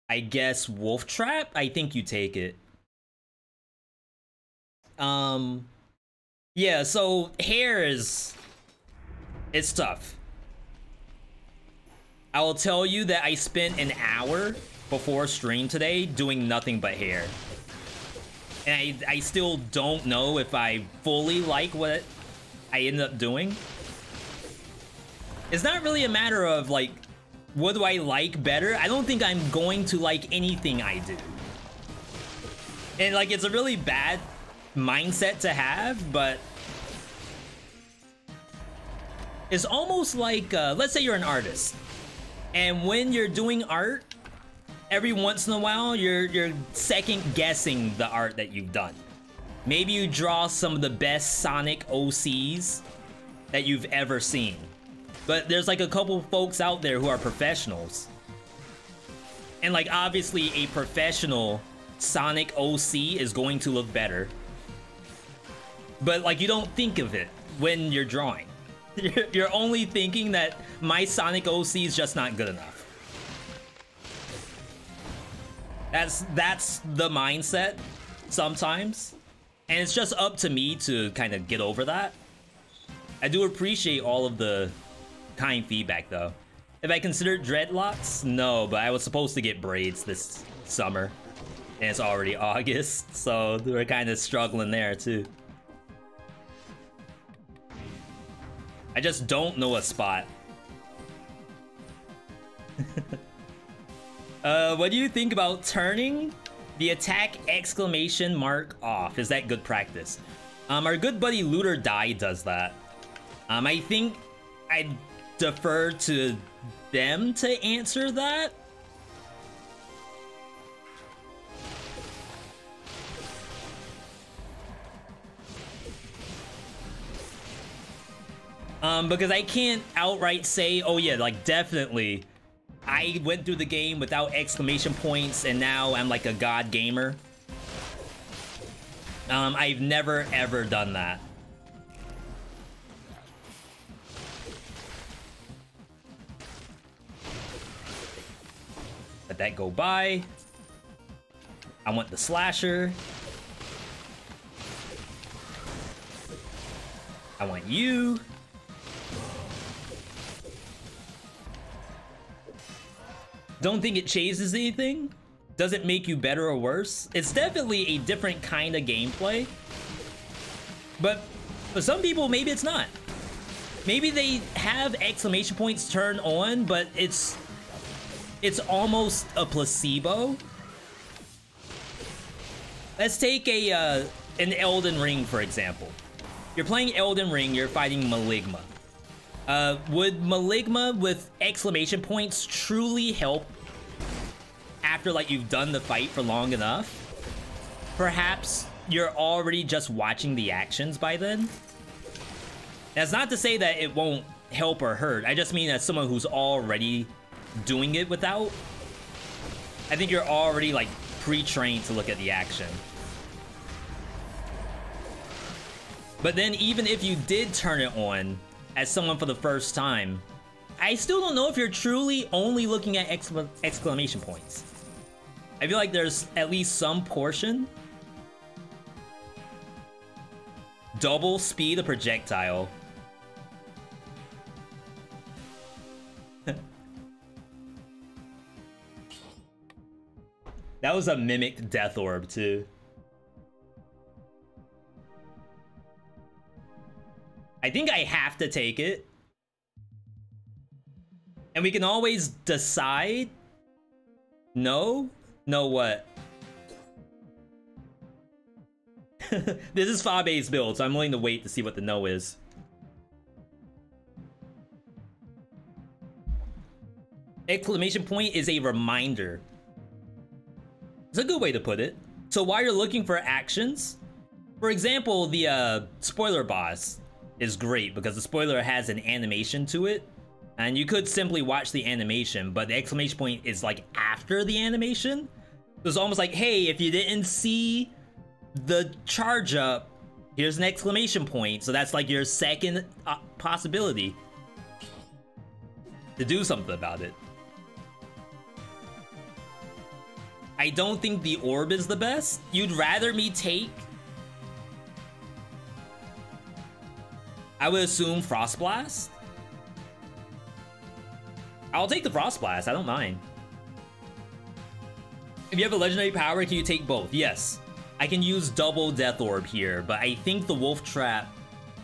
I guess, Wolf Trap, I think you take it. Yeah, so hair is... it's tough. I will tell you that I spent an hour before stream today doing nothing but hair. And I still don't know if I fully like what I ended up doing. It's not really a matter of, like, what do I like better? I don't think I'm going to like anything I do. And, like, it's a really bad mindset to have, but it's almost like, let's say you're an artist, and when you're doing art, every once in a while, you're second guessing the art that you've done. Maybe you draw some of the best Sonic OCs that you've ever seen, but there's like a couple folks out there who are professionals, and like obviously a professional Sonic OC is going to look better, but like you don't think of it when you're drawing. You're only thinking that my Sonic OC is just not good enough. That's the mindset sometimes, and it's just up to me to kind of get over that. I do appreciate all of the kind feedback though. If I considered dreadlocks, no, but I was supposed to get braids this summer, and it's already August, so we're kind of struggling there too. I just don't know a spot. What do you think about turning the attack exclamation mark off? Is that good practice? Our good buddy Looter Die does that. I think I'd defer to them to answer that. Because I can't outright say, oh yeah, like definitely I went through the game without exclamation points and now I'm like a god gamer. I've never ever done that. Let that go by. I want the slasher. I want you. Don't think it chases anything. Doesn't make you better or worse. It's definitely a different kind of gameplay. But for some people, maybe it's not. Maybe they have exclamation points turned on, but it's almost a placebo. Let's take an Elden Ring, for example. You're playing Elden Ring, you're fighting Maligma. Would Maligma with exclamation points truly help after like you've done the fight for long enough? Perhaps you're already just watching the actions by then. That's not to say that it won't help or hurt. I just mean as someone who's already doing it without. I think you're already like pre-trained to look at the action. But then even if you did turn it on as someone for the first time, I still don't know if you're truly only looking at exclamation points. I feel like there's at least some portion. Double speed of projectile. That was a mimicked death orb too. I think I have to take it. And we can always decide. No? No what? This is Fabe's build, so I'm willing to wait to see what the no is. Exclamation point is a reminder. It's a good way to put it. So while you're looking for actions, for example, the spoiler boss is great because the spoiler has an animation to it, and you could simply watch the animation, but the exclamation point is like after the animation. So it's almost like, hey, if you didn't see the charge up, here's an exclamation point. So that's like your second possibility to do something about it. I don't think the orb is the best. You'd rather me take, I would assume, Frost Blast. I'll take the Frost Blast, I don't mind. If you have a legendary power, can you take both? Yes. I can use double Death Orb here, but I think the Wolf Trap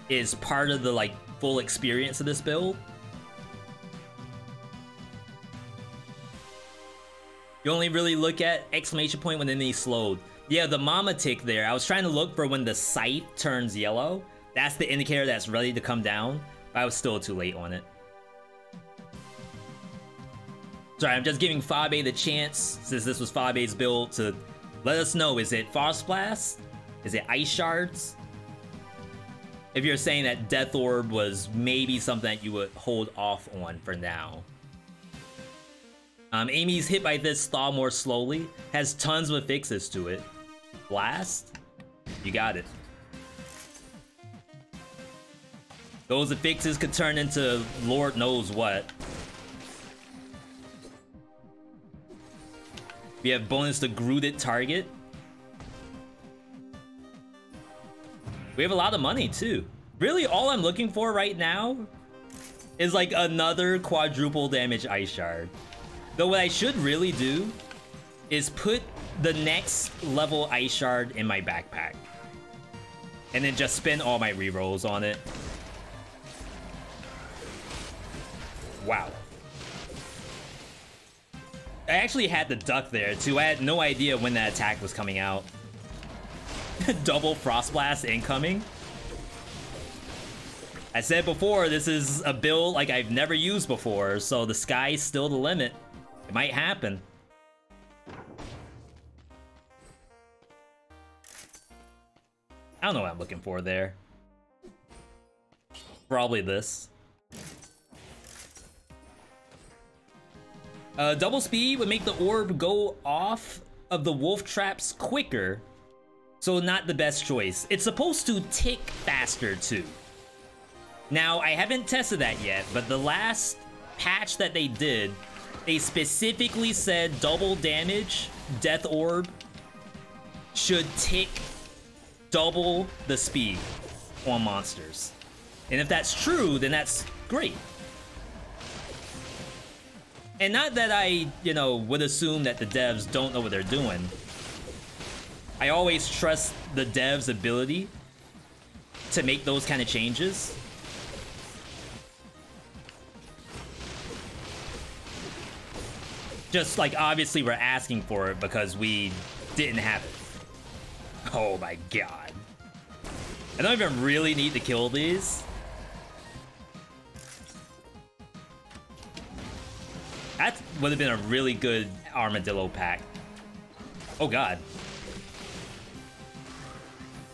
is part of the like full experience of this build. You only really look at exclamation point when they slowed. Yeah, the mama tick there. I was trying to look for when the scythe turns yellow. That's the indicator that's ready to come down. But I was still too late on it. Sorry, I'm just giving Fabe the chance, since this was Fabe's build, to let us know. Is it Frost Blast? Is it Ice Shards? If you're saying that Death Orb was maybe something that you would hold off on for now. Amy's hit by this thaw more slowly. Has tons of affixes to it. Blast? You got it. Those affixes could turn into Lord knows what. We have bonus to Grooted target. We have a lot of money too. Really, all I'm looking for right now is like another quadruple damage Ice Shard. Though what I should really do is put the next level Ice Shard in my backpack. And then just spend all my rerolls on it. Wow. I actually had the duck there too. I had no idea when that attack was coming out. Double Frost Blast incoming. I said before, this is a build like I've never used before, so the sky's still the limit. It might happen. I don't know what I'm looking for there. Probably this. Double speed would make the orb go off of the wolf traps quicker, so not the best choice. It's supposed to tick faster too. Now, I haven't tested that yet, but the last patch that they did, they specifically said double damage, death orb, should tick double the speed on monsters. And if that's true, then that's great. And not that I, you know, would assume that the devs don't know what they're doing. I always trust the devs' ability to make those kind of changes. Just like, obviously we're asking for it because we didn't have it. Oh my god. I don't even really need to kill these. That would have been a really good armadillo pack. Oh god.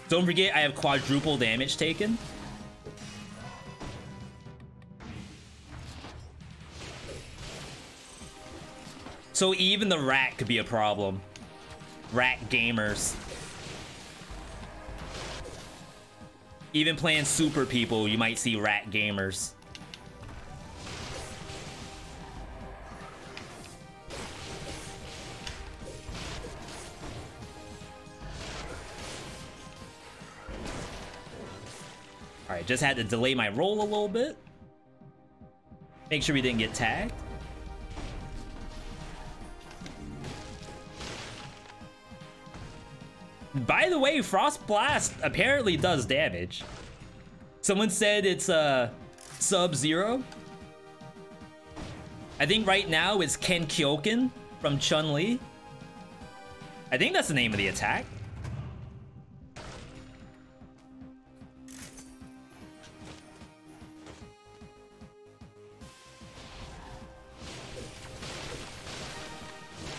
Don't forget, I have quadruple damage taken. So even the rat could be a problem. Rat gamers. Even playing super people, you might see rat gamers. Alright, just had to delay my roll a little bit. Make sure we didn't get tagged. By the way, Frost Blast apparently does damage. Someone said it's Sub-Zero. I think right now it's Ken Kyoken from Chun-Li. I think that's the name of the attack.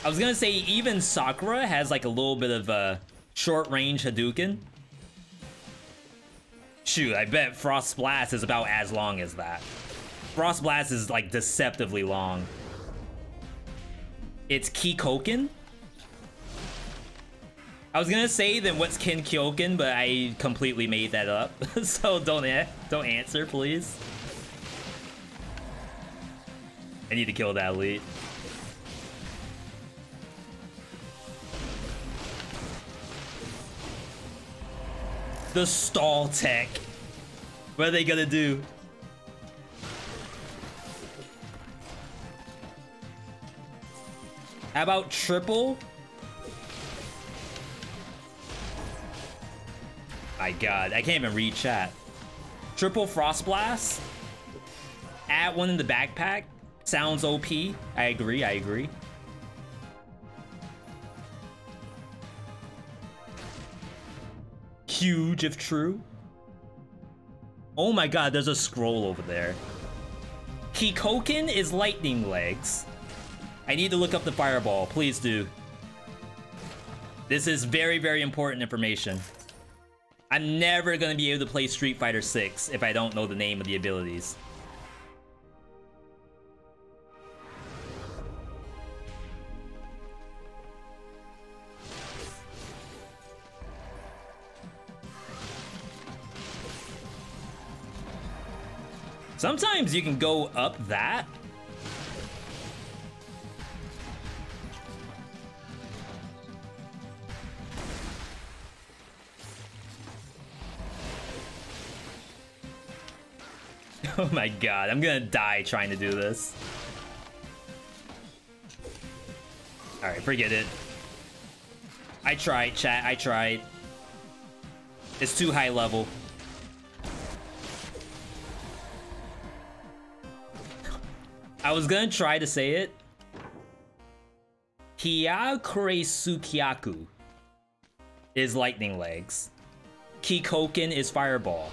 I was gonna say even Sakura has like a little bit of a short-range Hadouken. Shoot, I bet Frost Blast is about as long as that. Frost Blast is like deceptively long. It's Kikoken? I was gonna say then what's Ken Kyoken, but I completely made that up. So don't answer, please. I need to kill that elite. The stall tech. What are they gonna do? How about triple? My god, I can't even read chat. Triple Frost Blast? Add one in the backpack? Sounds OP. I agree, I agree. Huge if true. Oh my god, there's a scroll over there. Kikoken is lightning legs. I need to look up the fireball, please do. This is very, very important information. I'm never gonna be able to play Street Fighter 6 if I don't know the name of the abilities. Sometimes you can go up that. Oh my god, I'm gonna die trying to do this. Alright, forget it. I tried, chat, I tried. It's too high level. I was gonna try to say it. Hyakure Sukiyaku is lightning legs. Kikoken is fireball.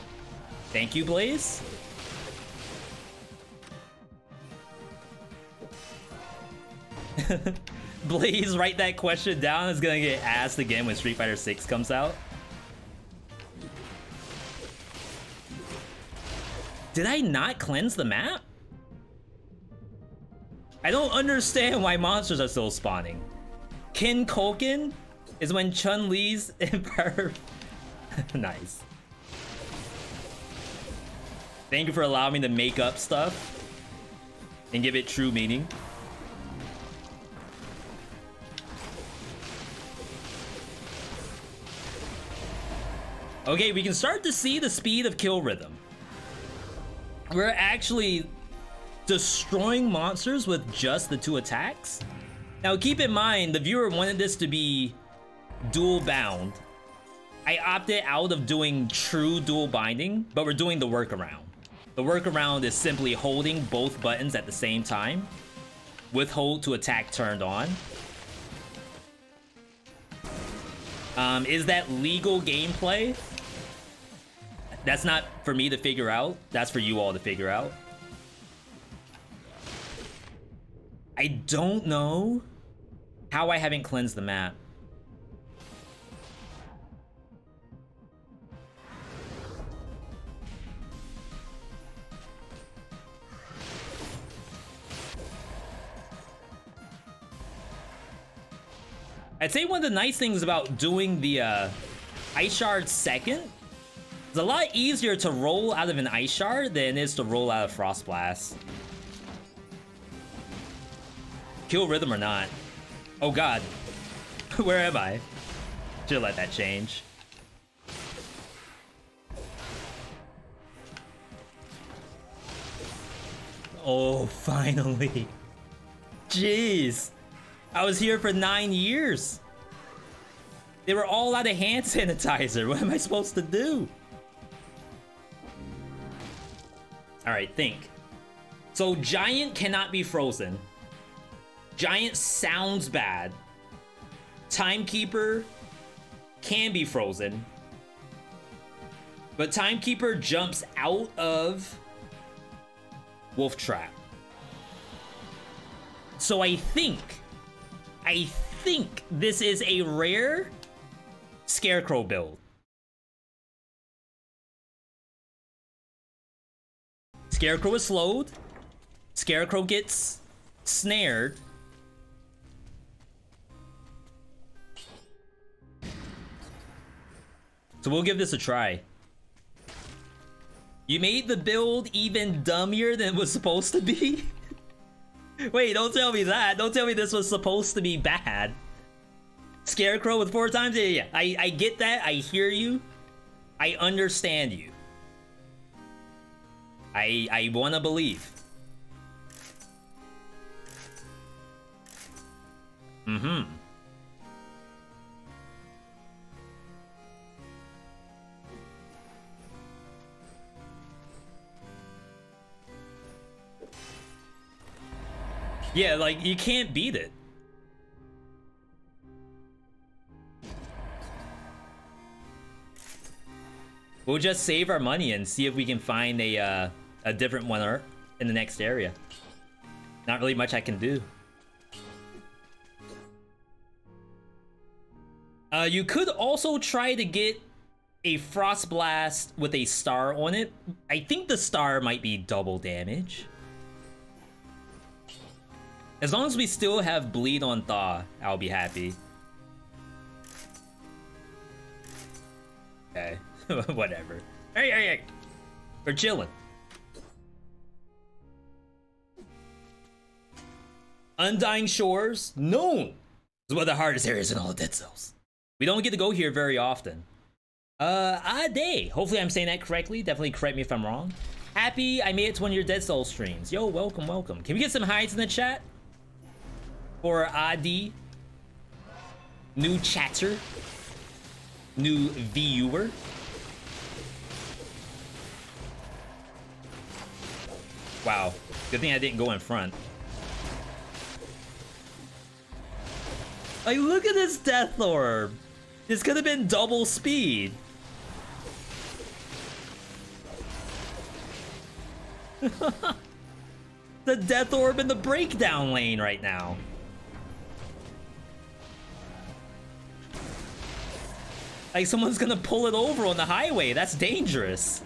Thank you, Blaze. Blaze, write that question down. It's gonna get asked again when Street Fighter 6 comes out. Did I not cleanse the map? I don't understand why monsters are still spawning. Kin Koken is when Chun-Li's Empire. Nice. Thank you for allowing me to make up stuff and give it true meaning. Okay, we can start to see the speed of kill rhythm. We're actually destroying monsters with just the 2 attacks. Now keep in mind, the viewer wanted this to be dual bound. I opted out of doing true dual binding, but we're doing the workaround. The workaround is simply holding both buttons at the same time with hold to attack turned on. Is that legal gameplay? That's not for me to figure out. That's for you all to figure out. I don't know how I haven't cleansed the map. I'd say one of the nice things about doing the Ice Shard second, it's a lot easier to roll out of an Ice Shard than it is to roll out of Frost Blast. Kill rhythm or not. Oh god. Where am I? Should let that change. Oh, finally. Jeez. I was here for 9 years. They were all out of hand sanitizer. What am I supposed to do? Alright, think. So Giant cannot be frozen. Giant sounds bad. Timekeeper can be frozen. But Timekeeper jumps out of Wolf Trap. So I think this is a rare Scarecrow build. Scarecrow is slowed. Scarecrow gets snared. So we'll give this a try. You made the build even dummier than it was supposed to be? Wait, don't tell me that. Don't tell me this was supposed to be bad. Scarecrow with 4 times? Yeah. I get that. I hear you. I understand you. I want to believe. Mm-hmm. Yeah, like, you can't beat it. We'll just save our money and see if we can find a different one in the next area. Not really much I can do. You could also try to get a Frost Blast with a star on it. I think the star might be double damage. As long as we still have Bleed on Thaw, I'll be happy. Okay, whatever. Hey. We're chilling. Undying Shores, known as one of the hardest areas in all of Dead Cells. We don't get to go here very often. Ade. Hopefully I'm saying that correctly. Definitely correct me if I'm wrong. Happy I made it to one of your Dead Cells streams. Yo, welcome. Can we get some hides in the chat? For Adi, new chatter, new viewer. Wow, good thing I didn't go in front. Like, look at this Death Orb. This could have been double speed. The Death Orb in the breakdown lane right now. Like someone's gonna pull it over on the highway. That's dangerous.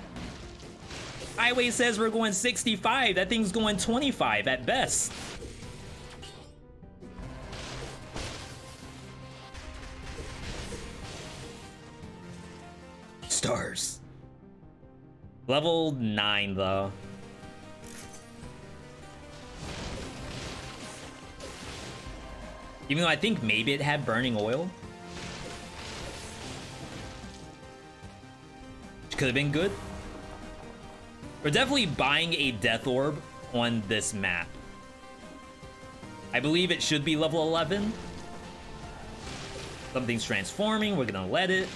Highway says we're going 65. That thing's going 25 at best. Stars. Level 9 though. Even though I think maybe it had burning oil. Which could have been good. We're definitely buying a Death Orb on this map. I believe it should be level 11. Something's transforming, we're gonna let it.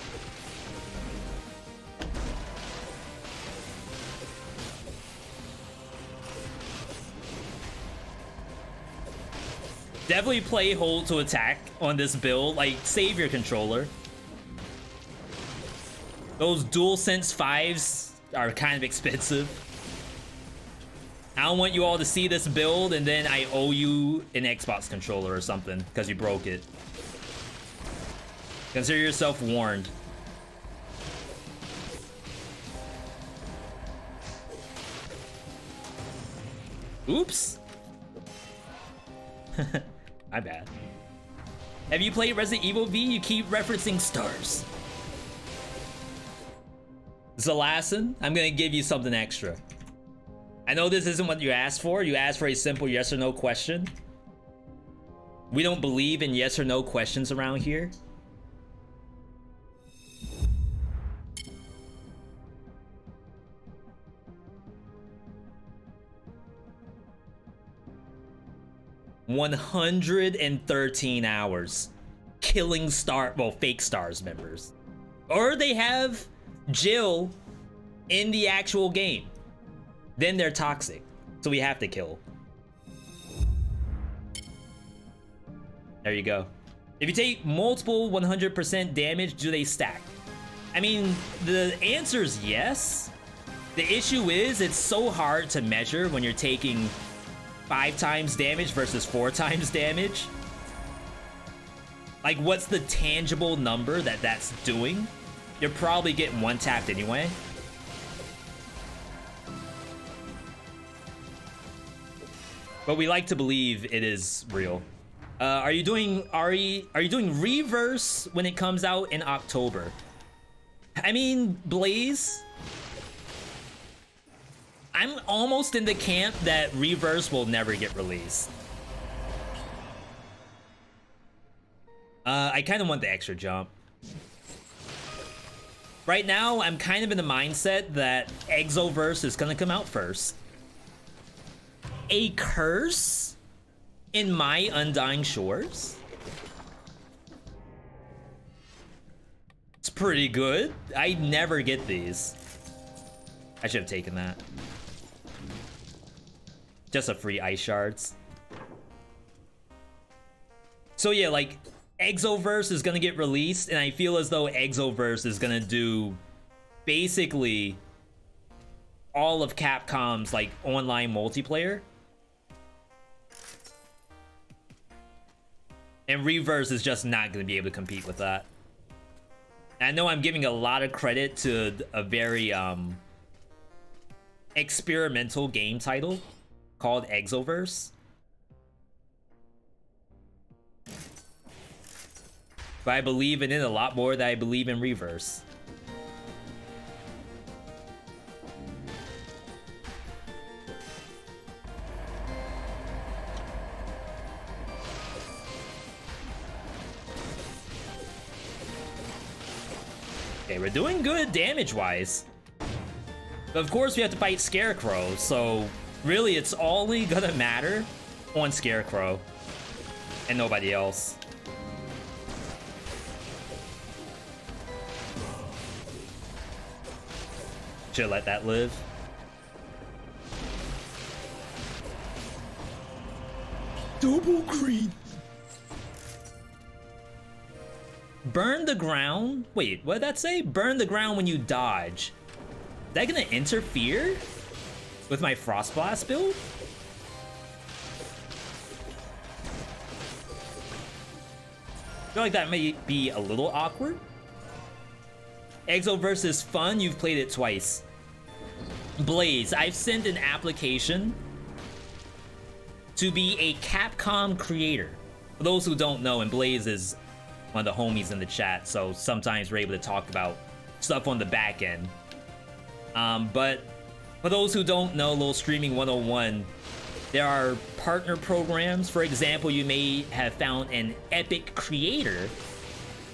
Definitely play hold to attack on this build, like save your controller. Those DualSense 5s are kind of expensive. I don't want you all to see this build and then I owe you an Xbox controller or something because you broke it. Consider yourself warned. Oops. My bad. Have you played Resident Evil V? You keep referencing stars. Zalassin, I'm gonna give you something extra. I know this isn't what you asked for. You asked for a simple yes or no question. We don't believe in yes or no questions around here. $113 hours killing fake stars members, or they have Jill in the actual game, then they're toxic, so we have to kill. There you go. If you take multiple 100% damage, do they stack? I mean, the answer is yes. The issue is it's so hard to measure when you're taking 5 times damage versus 4 times damage. Like, what's the tangible number that that's doing? You're probably getting one tapped anyway. But we like to believe it is real. Are you doing Reverse when it comes out in October? I mean, Blaze, I'm almost in the camp that Reverse will never get released. I kind of want the extra jump. Right now, I'm kind of in the mindset that Exoverse is gonna come out first. A curse in my Undying Shores? It's pretty good. I never get these. I should have taken that. Just a free ice shards. So yeah, like, Exoverse is gonna get released, and I feel as though Exoverse is gonna do basically all of Capcom's like online multiplayer. And Reverse is just not gonna be able to compete with that. I know I'm giving a lot of credit to a very experimental game title called Exoverse. But I believe in it a lot more than I believe in Reverse. Okay, we're doing good damage-wise. But of course we have to fight Scarecrow, so really it's only gonna matter on Scarecrow and nobody else. Should let that live. Double green. Burn the ground? Wait, what did that say? Burn the ground when you dodge. Is that gonna interfere? with my Frost Blast build? I feel like that may be a little awkward. Exo versus Fun, you've played it twice. Blaze, I've sent an application to be a Capcom creator. For those who don't know, and Blaze is one of the homies in the chat, so sometimes we're able to talk about stuff on the back end. But for those who don't know, little streaming 101, there are partner programs. For example, you may have found an Epic creator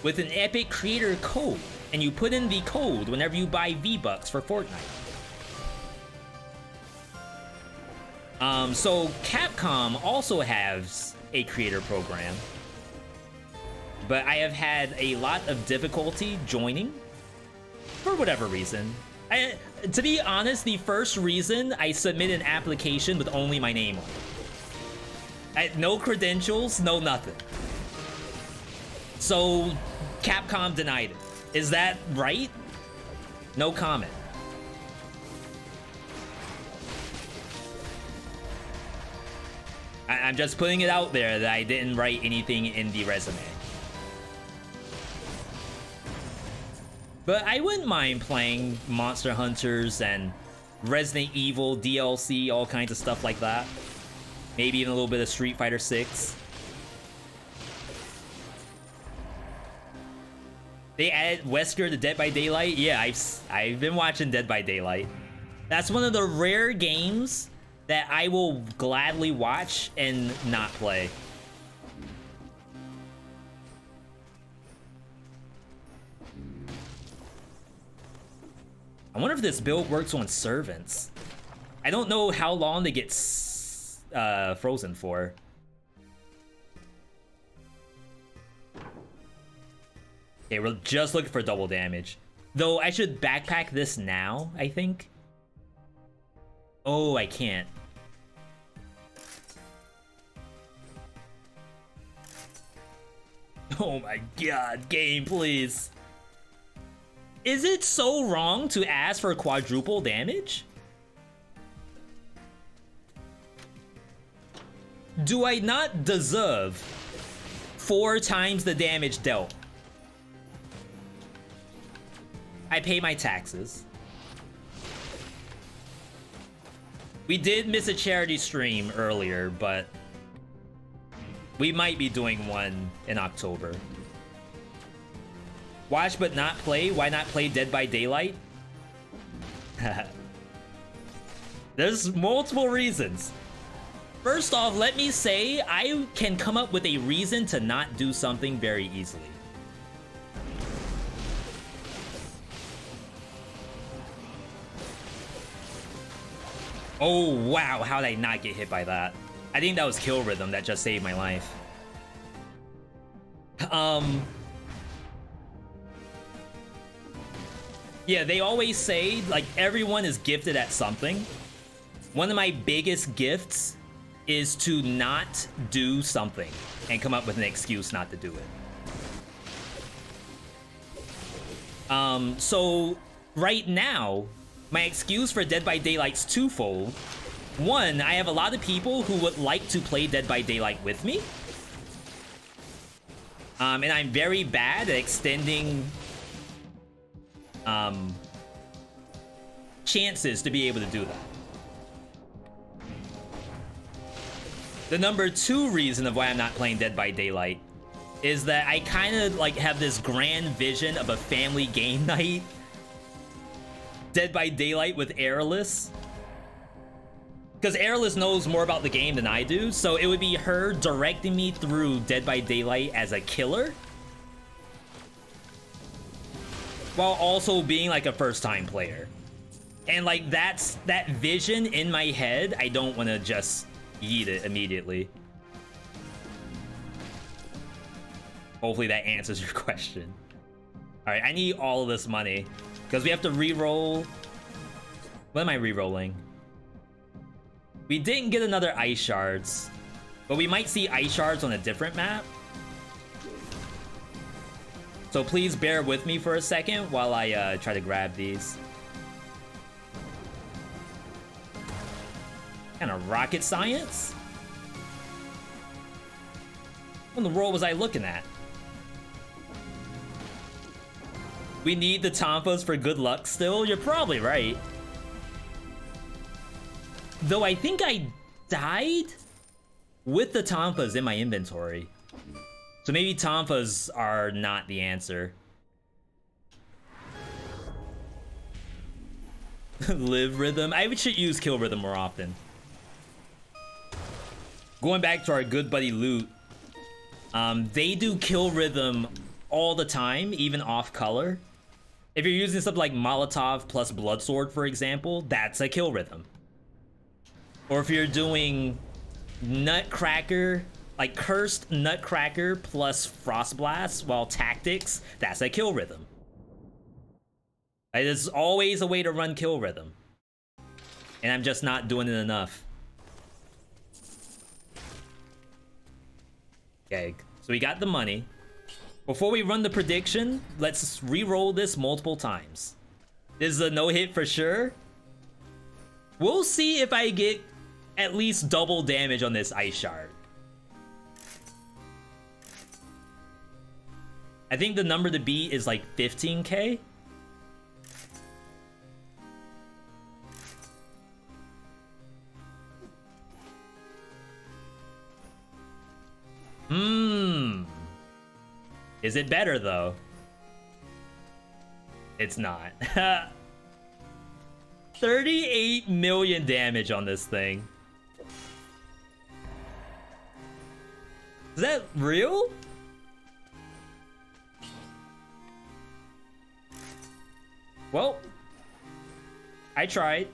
with an Epic creator code, and you put in the code whenever you buy V-Bucks for Fortnite. So Capcom also has a creator program, but I have had a lot of difficulty joining for whatever reason. To be honest, the first reason I submitted an application with only my name on it. I had no credentials, no nothing. So Capcom denied it. Is that right? No comment. I'm just putting it out there that I didn't write anything in the resume. But I wouldn't mind playing Monster Hunters and Resident Evil DLC, all kinds of stuff like that. Maybe even a little bit of Street Fighter 6. They added Wesker to Dead by Daylight. Yeah, I've been watching Dead by Daylight. That's one of the rare games that I will gladly watch and not play. I wonder if this build works on servants. I don't know how long they get frozen for. Okay, we're just looking for double damage. Though I should backpack this now, I think. Oh, I can't. Oh my god, game, please. Is it so wrong to ask for quadruple damage? Do I not deserve 4 times the damage dealt? I pay my taxes. We did miss a charity stream earlier, but we might be doing one in October. Watch but not play? Why not play Dead by Daylight? There's multiple reasons. First off, let me say I can come up with a reason to not do something very easily. Oh, wow. How did I not get hit by that? I think that was Kill Rhythm that just saved my life. Yeah, they always say, like, everyone is gifted at something. One of my biggest gifts is to not do something and come up with an excuse not to do it. So right now, my excuse for Dead by Daylight's twofold. One, I have a lot of people who would like to play Dead by Daylight with me. And I'm very bad at extending chances to be able to do that. The number 2 reason of why I'm not playing Dead by Daylight is that I kind of like have this grand vision of a family game night. Dead by Daylight with Airless. Because Airless knows more about the game than I do, so it would be her directing me through Dead by Daylight as a killer, while also being like a first-time player. And like that vision in my head, I don't want to just yeet it immediately. Hopefully that answers your question. All right, I need all of this money because we have to re-roll. What am I re-rolling? We didn't get another ice shards, but we might see ice shards on a different map. So please bear with me for a second while I try to grab these. Kind of rocket science? What in the world was I looking at? We need the Tonfas for good luck still? You're probably right. Though I think I died with the Tonfas in my inventory. So maybe Tonfas are not the answer. Live rhythm. I should use kill rhythm more often. Going back to our good buddy loot. They do kill rhythm all the time, even off color. If you're using something like Molotov plus Bloodsword, for example, that's a kill rhythm. Or if you're doing Nutcracker, like Cursed Nutcracker plus Frostblast while Tactics, that's a kill rhythm. Like, there's always a way to run kill rhythm. And I'm just not doing it enough. Okay, so we got the money. Before we run the prediction, let's re-roll this multiple times. This is a no-hit for sure. We'll see if I get at least double damage on this ice shard. I think the number to beat is like 15k. Is it better though? It's not. 38 million damage on this thing. Is that real? Well, I tried.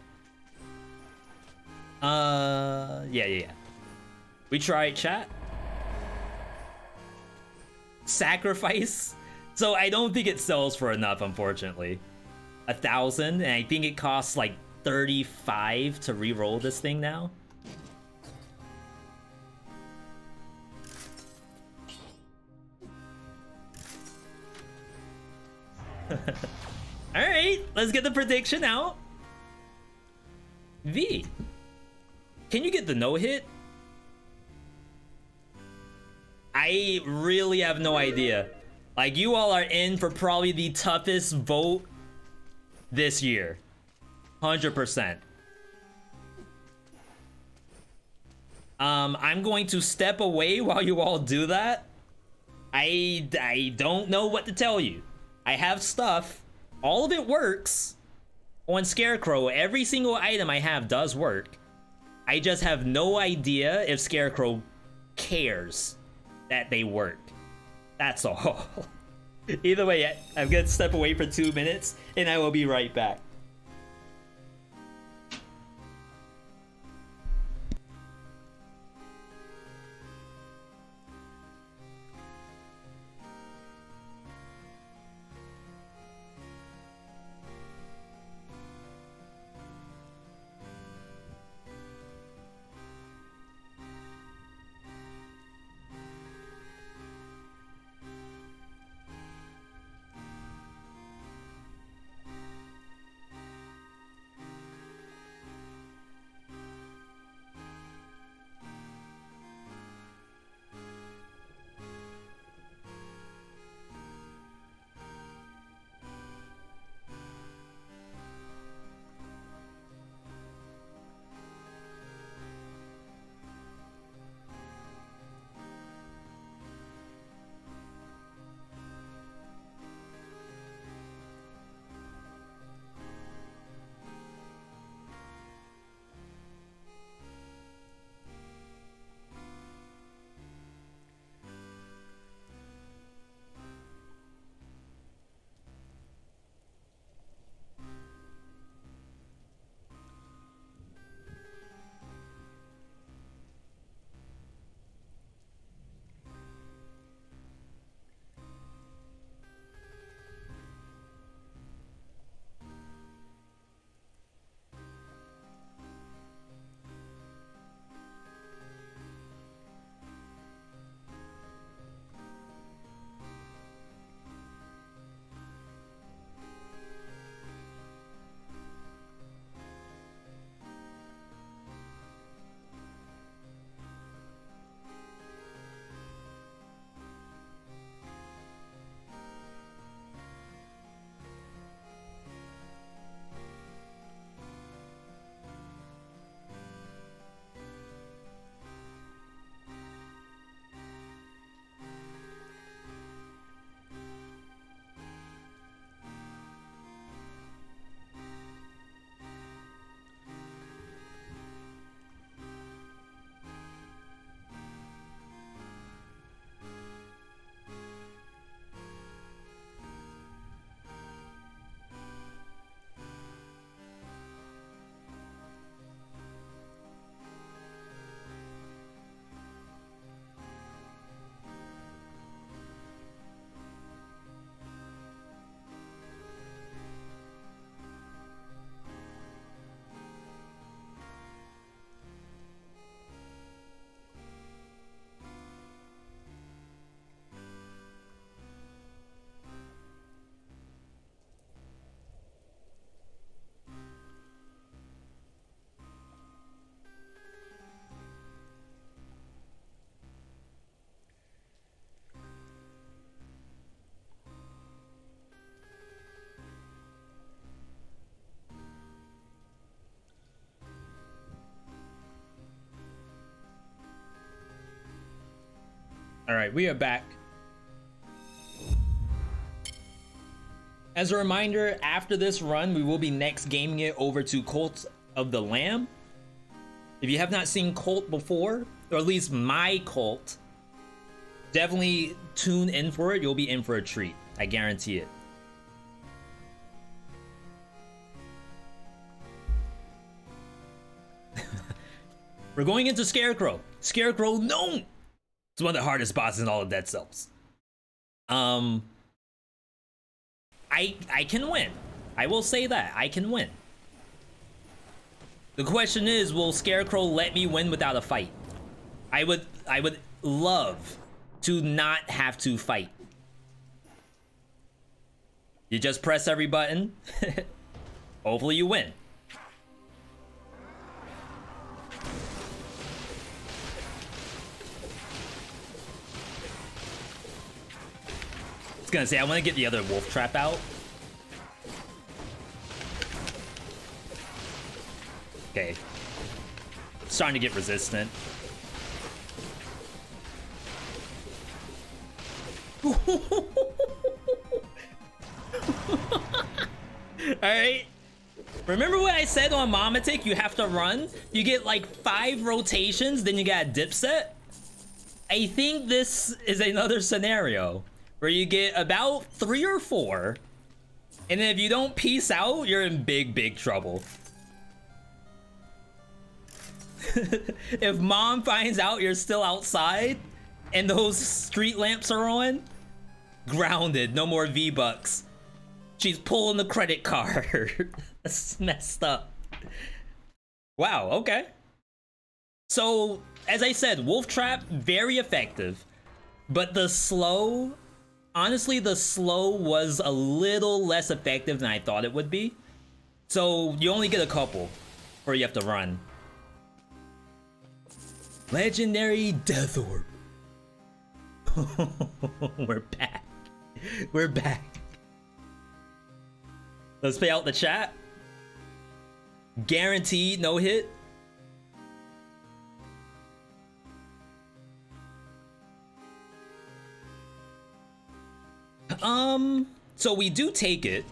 Yeah. We tried, chat. Sacrifice. So I don't think it sells for enough, unfortunately. 1,000, and I think it costs like 35 to re-roll this thing now. Alright, let's get the prediction out. V, can you get the no-hit? I really have no idea. Like, you all are in for probably the toughest vote this year. 100%. I'm going to step away while you all do that. I don't know what to tell you. I have stuff. All of it works. On Scarecrow, every single item I have does work. I just have no idea if Scarecrow cares that they work. That's all. Either way, I'm gonna step away for 2 minutes and I will be right back. Alright, we are back. As a reminder, after this run, we will be next gaming it over to Cult of the Lamb. If you have not seen Cult before, or at least my Cult, definitely tune in for it. You'll be in for a treat. I guarantee it. We're going into Scarecrow. Scarecrow, no! It's one of the hardest bosses in all of Dead Cells. I can win. I will say that. I can win. The question is, will Scarecrow let me win without a fight? I would love to not have to fight. You just press every button. Hopefully you win. I was gonna say, I want to get the other wolf trap out. Okay. Starting to get resistant. Alright. Remember what I said on Momatic? You have to run? You get like 5 rotations, then you got a dip set? I think this is another scenario where you get about 3 or 4, and then if you don't peace out, you're in big trouble. If mom finds out you're still outside and those street lamps are on, grounded, no more V-Bucks. She's pulling the credit card. That's messed up. Wow, okay. So, as I said, Wolf Trap, very effective. But the slow, honestly, the slow was a little less effective than I thought it would be. So, you only get a couple before you have to run. Legendary Death Orb. We're back. We're back. Let's pay out the chat. Guaranteed no hit. So we do take it.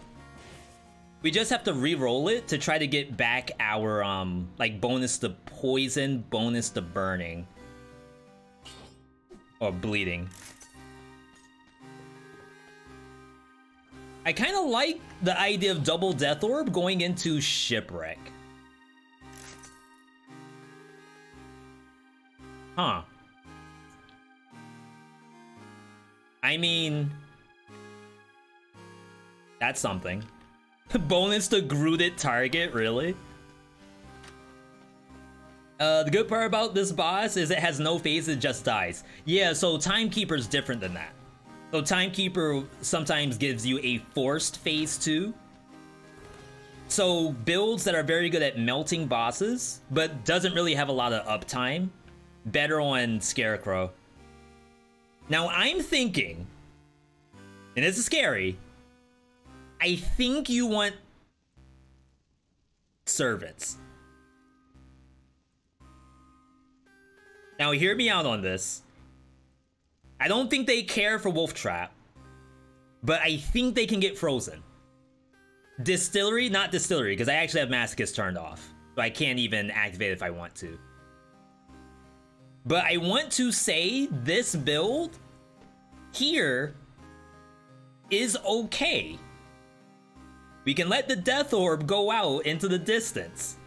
We just have to re-roll it to try to get back our like bonus to poison, bonus to burning. Or bleeding. I kind of like the idea of double Death Orb going into Shipwreck. Huh. I mean, that's something. Bonus to Grooted target, really? The good part about this boss is it has no phase, it just dies. Yeah, so Timekeeper's different than that. So Timekeeper sometimes gives you a forced phase 2. So builds that are very good at melting bosses, but doesn't really have a lot of uptime, better on Scarecrow. Now I'm thinking, and this is scary, I think you want servants. Now hear me out on this. I don't think they care for Wolf Trap, but I think they can get frozen. Distillery, not Distillery, because I actually have Masochist turned off, so I can't even activate it if I want to. But I want to say this build here is okay. We can let the Death Orb go out into the distance,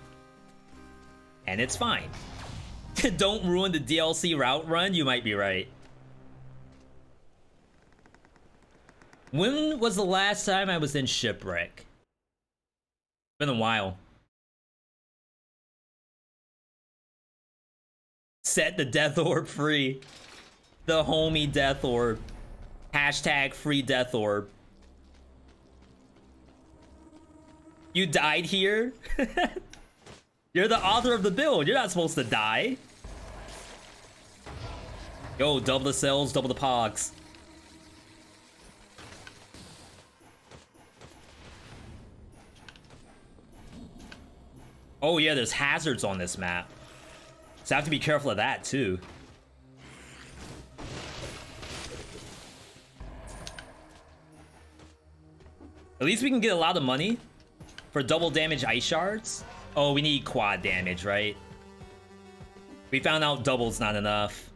and it's fine. Don't ruin the DLC route run, you might be right. When was the last time I was in Shipwreck? Been a while. Set the Death Orb free. The homie Death Orb. Hashtag free Death Orb. You died here? You're the author of the build. You're not supposed to die. Yo, double the cells, double the pogs. Oh yeah, there's hazards on this map. So I have to be careful of that too. At least we can get a lot of money for double damage ice shards. Oh, we need quad damage, right? We found out double's not enough.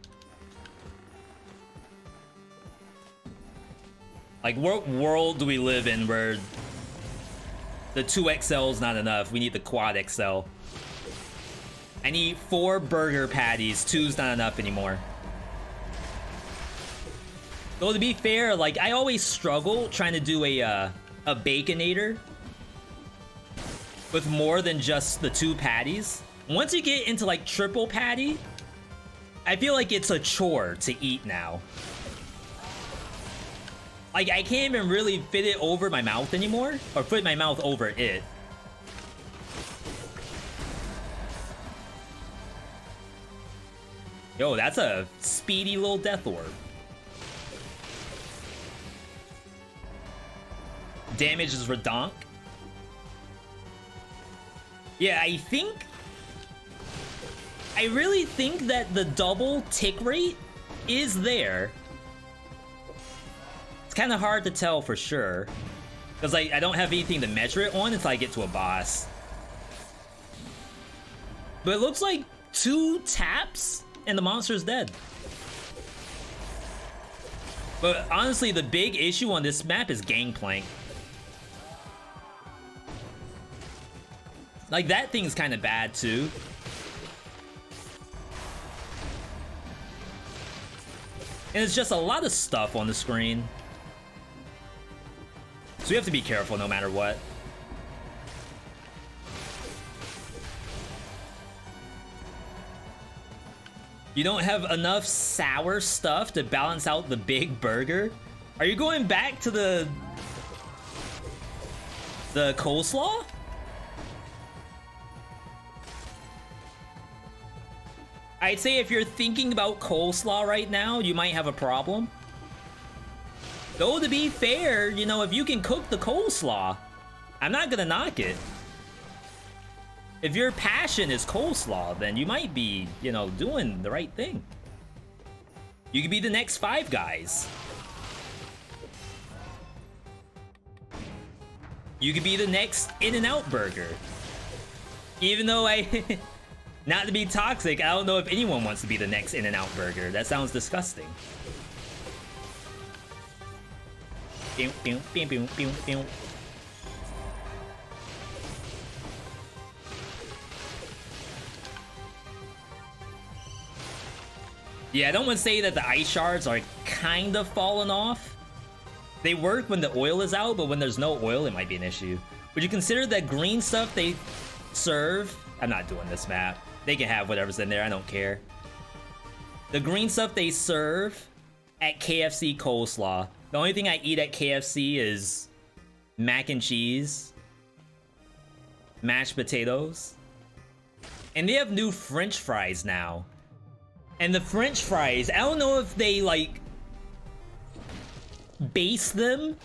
Like, what world do we live in where the 2XL is not enough? We need the quad XL. I need 4 burger patties. 2's not enough anymore. Though to be fair, like, I always struggle trying to do a Baconator with more than just the 2 patties. Once you get into, like, triple patty, I feel like it's a chore to eat now. Like, I can't even really fit it over my mouth anymore, or put my mouth over it. Yo, that's a speedy little death orb. Damage is redonk. Yeah, I really think that the double tick rate is there. It's kind of hard to tell for sure, because like I don't have anything to measure it on until I get to a boss. But it looks like 2 taps and the monster's dead. But honestly, the big issue on this map is Gangplank. Like, that thing's kind of bad too. And it's just a lot of stuff on the screen. So you have to be careful no matter what. You don't have enough sour stuff to balance out the big burger? Are you going back to the coleslaw? I'd say if you're thinking about coleslaw right now, you might have a problem. Though, to be fair, you know, if you can cook the coleslaw, I'm not gonna knock it. If your passion is coleslaw, then you might be, you know, doing the right thing. You could be the next Five Guys. You could be the next In-N-Out Burger. Even though not to be toxic, I don't know if anyone wants to be the next In-N-Out Burger. That sounds disgusting. Pew, pew, pew, pew, pew, pew. Yeah, I don't want to say that the ice shards are kind of falling off. They work when the oil is out, but when there's no oil, it might be an issue. Would you consider that green stuff they serve? I'm not doing this map. They can have whatever's in there, I don't care. The green stuff they serve at KFC coleslaw. The only thing I eat at KFC is mac and cheese, mashed potatoes, and they have new French fries now. And the French fries, I don't know if they like base them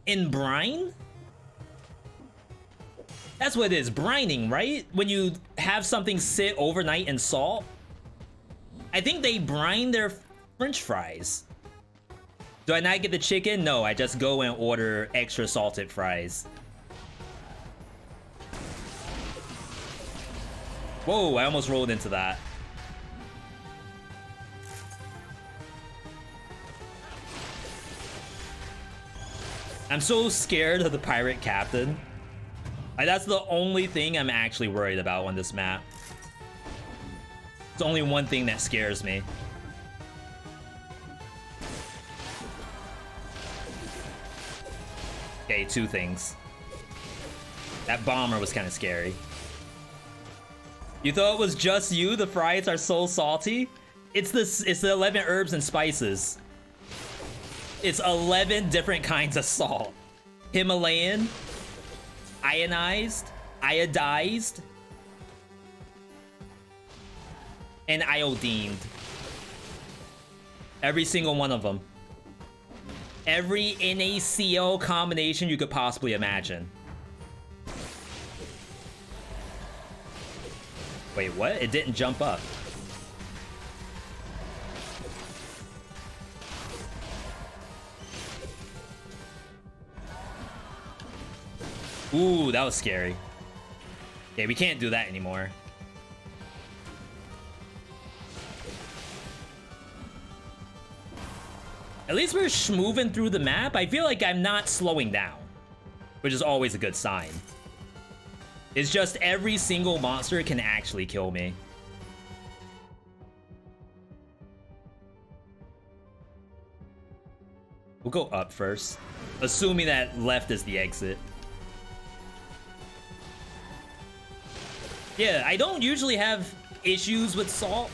in brine. That's what it is, brining, right? When you have something sit overnight in salt. I think they brine their French fries. Do I not get the chicken? No, I just go and order extra salted fries. Whoa, I almost rolled into that. I'm so scared of the pirate captain. Like, that's the only thing I'm actually worried about on this map. It's only one thing that scares me. Okay, 2 things. That bomber was kind of scary. You thought it was just you? The fries are so salty? It's the 11 herbs and spices. It's 11 different kinds of salt. Himalayan, ionized, iodized, and iodined. Every single one of them. Every NaCl combination you could possibly imagine. Wait, what? It didn't jump up. Ooh, that was scary. Okay, we can't do that anymore. At least we're moving through the map. I feel like I'm not slowing down, which is always a good sign. It's just every single monster can actually kill me. We'll go up first, assuming that left is the exit. Yeah, I don't usually have issues with salt.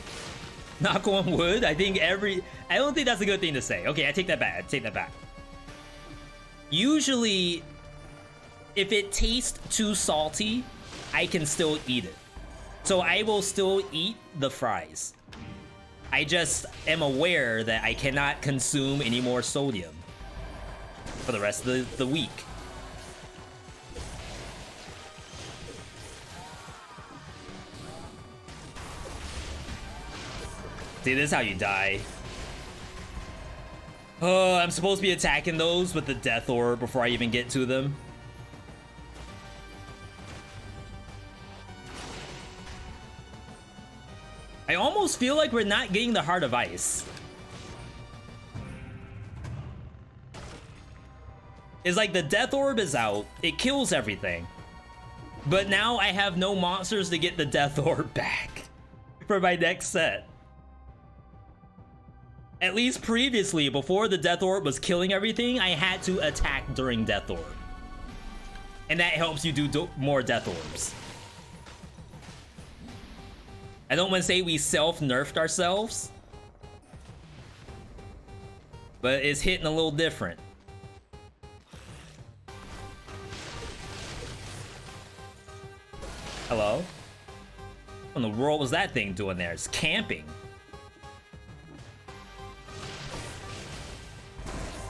Knock on wood. I don't think that's a good thing to say. Okay, I take that back. I take that back. Usually, if it tastes too salty, I can still eat it. So I will still eat the fries. I just am aware that I cannot consume any more sodium for the rest of the week. See, this is how you die. Oh, I'm supposed to be attacking those with the death orb before I even get to them. I almost feel like we're not getting the Heart of Ice. It's like the death orb is out, it kills everything. But now I have no monsters to get the death orb back for my next set. At least previously, before the death orb was killing everything, I had to attack during death orb. And that helps you do more death orbs. I don't want to say we self-nerfed ourselves, but it's hitting a little different. Hello? What in the world was that thing doing there? It's camping.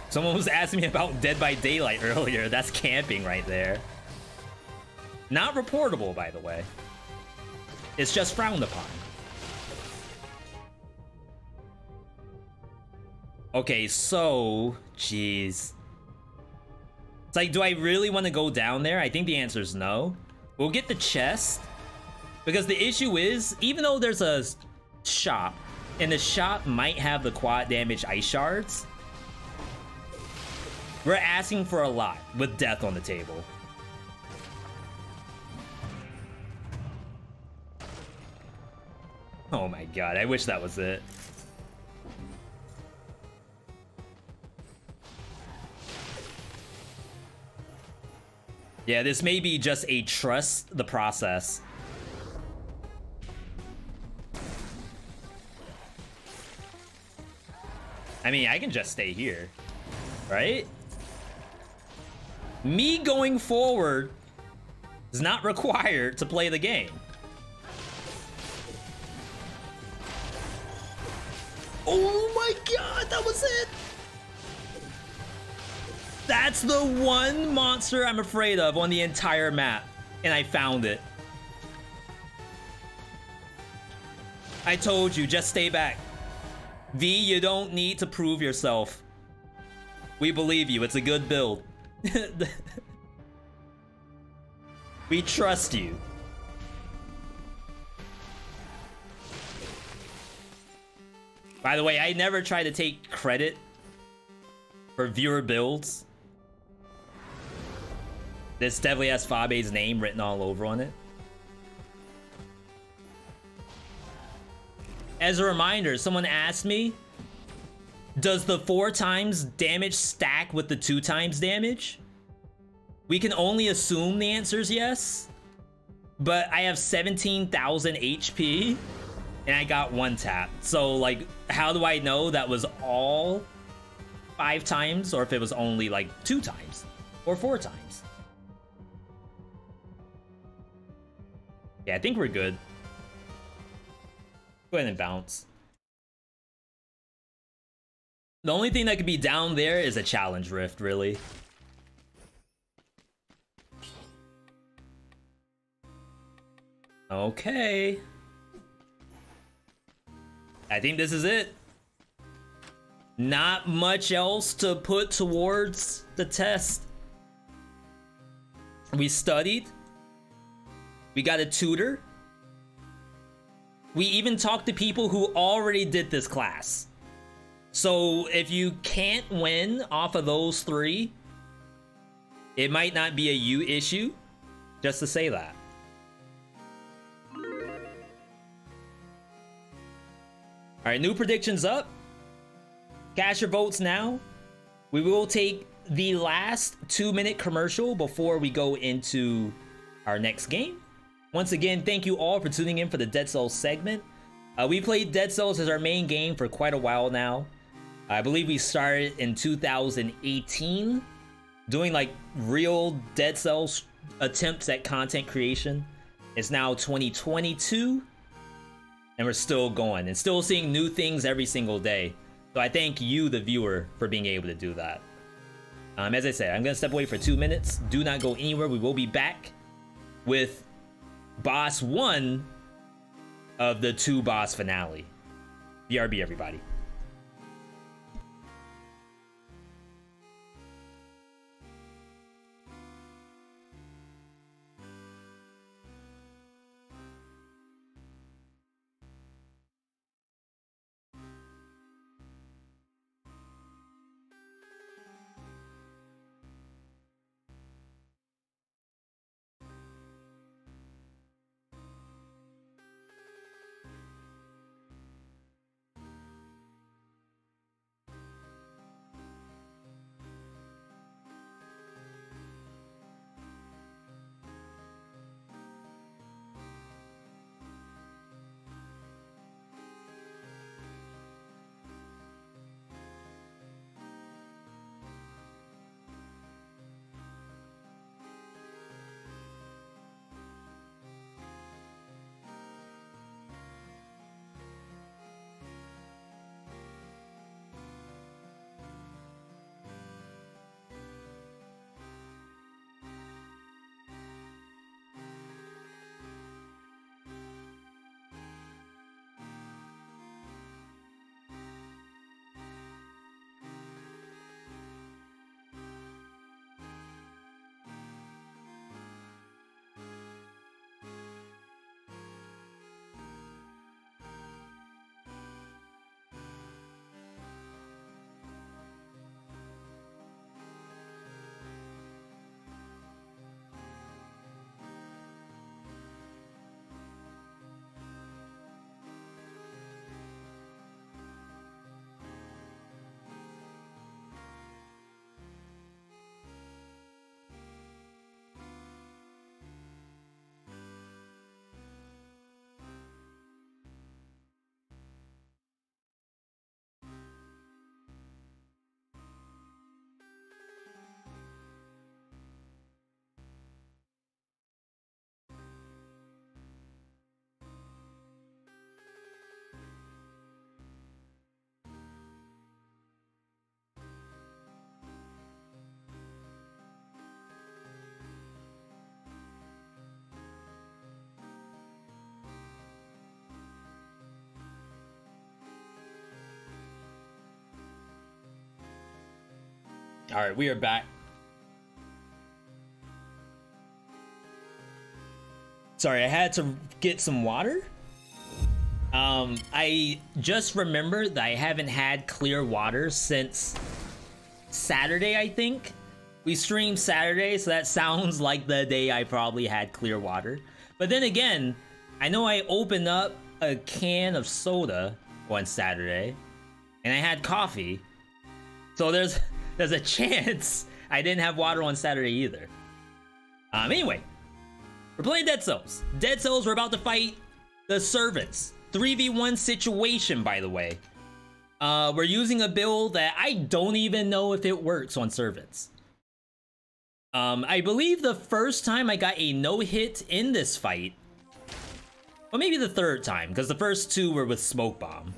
Someone was asking me about Dead by Daylight earlier. That's camping right there. Not reportable, by the way. It's just frowned upon. Okay, so... Jeez. It's like, do I really want to go down there? I think the answer is no. We'll get the chest. Because the issue is, even though there's a shop, and the shop might have the quad damage ice shards, we're asking for a lot with death on the table. Oh my god, I wish that was it. Yeah, this may be just a trust the process. I mean, I can just stay here, right? Me going forward is not required to play the game. Oh my god, that was it! That's the one monster I'm afraid of on the entire map, and I found it. I told you, just stay back. V, you don't need to prove yourself. We believe you, it's a good build. We trust you. By the way, I never try to take credit for viewer builds. This definitely has Fabe's name written all over on it. As a reminder, someone asked me, does the 4 times damage stack with the 2 times damage? We can only assume the answer is yes, but I have 17,000 HP and I got 1 tap. So like, how do I know that was all 5 times or if it was only like 2 times or 4 times? Yeah, I think we're good. Go ahead and bounce. The only thing that could be down there is a challenge rift, really. Okay. I think this is it. Not much else to put towards the test. We studied. We got a tutor. We even talked to people who already did this class. So if you can't win off of those three, it might not be a you issue, just to say that. All right, new predictions up. Cast your votes now. We will take the last 2-minute commercial before we go into our next game. Once again, thank you all for tuning in for the Dead Cells segment. We played Dead Cells as our main game for quite a while now. I believe we started in 2018, doing like real Dead Cells attempts at content creation. It's now 2022, and we're still going and still seeing new things every single day. So I thank you, the viewer, for being able to do that. As I said, I'm gonna step away for 2 minutes. Do not go anywhere. We will be back with boss 1 of the 2-boss finale. BRB, everybody. All right, we are back. Sorry, I had to get some water. I just remembered that I haven't had clear water since Saturday, I think. We streamed Saturday, so that sounds like the day I probably had clear water. But then again, I know I opened up a can of soda on Saturday, and I had coffee. So there's a chance I didn't have water on Saturday either. Anyway, we're playing Dead Cells. Dead Cells, we're about to fight the Servants. 3v1 situation, by the way. We're using a build that I don't even know if it works on Servants. I believe the first time I got a no-hit in this fight, well, maybe the third time, because the first two were with Smoke Bomb.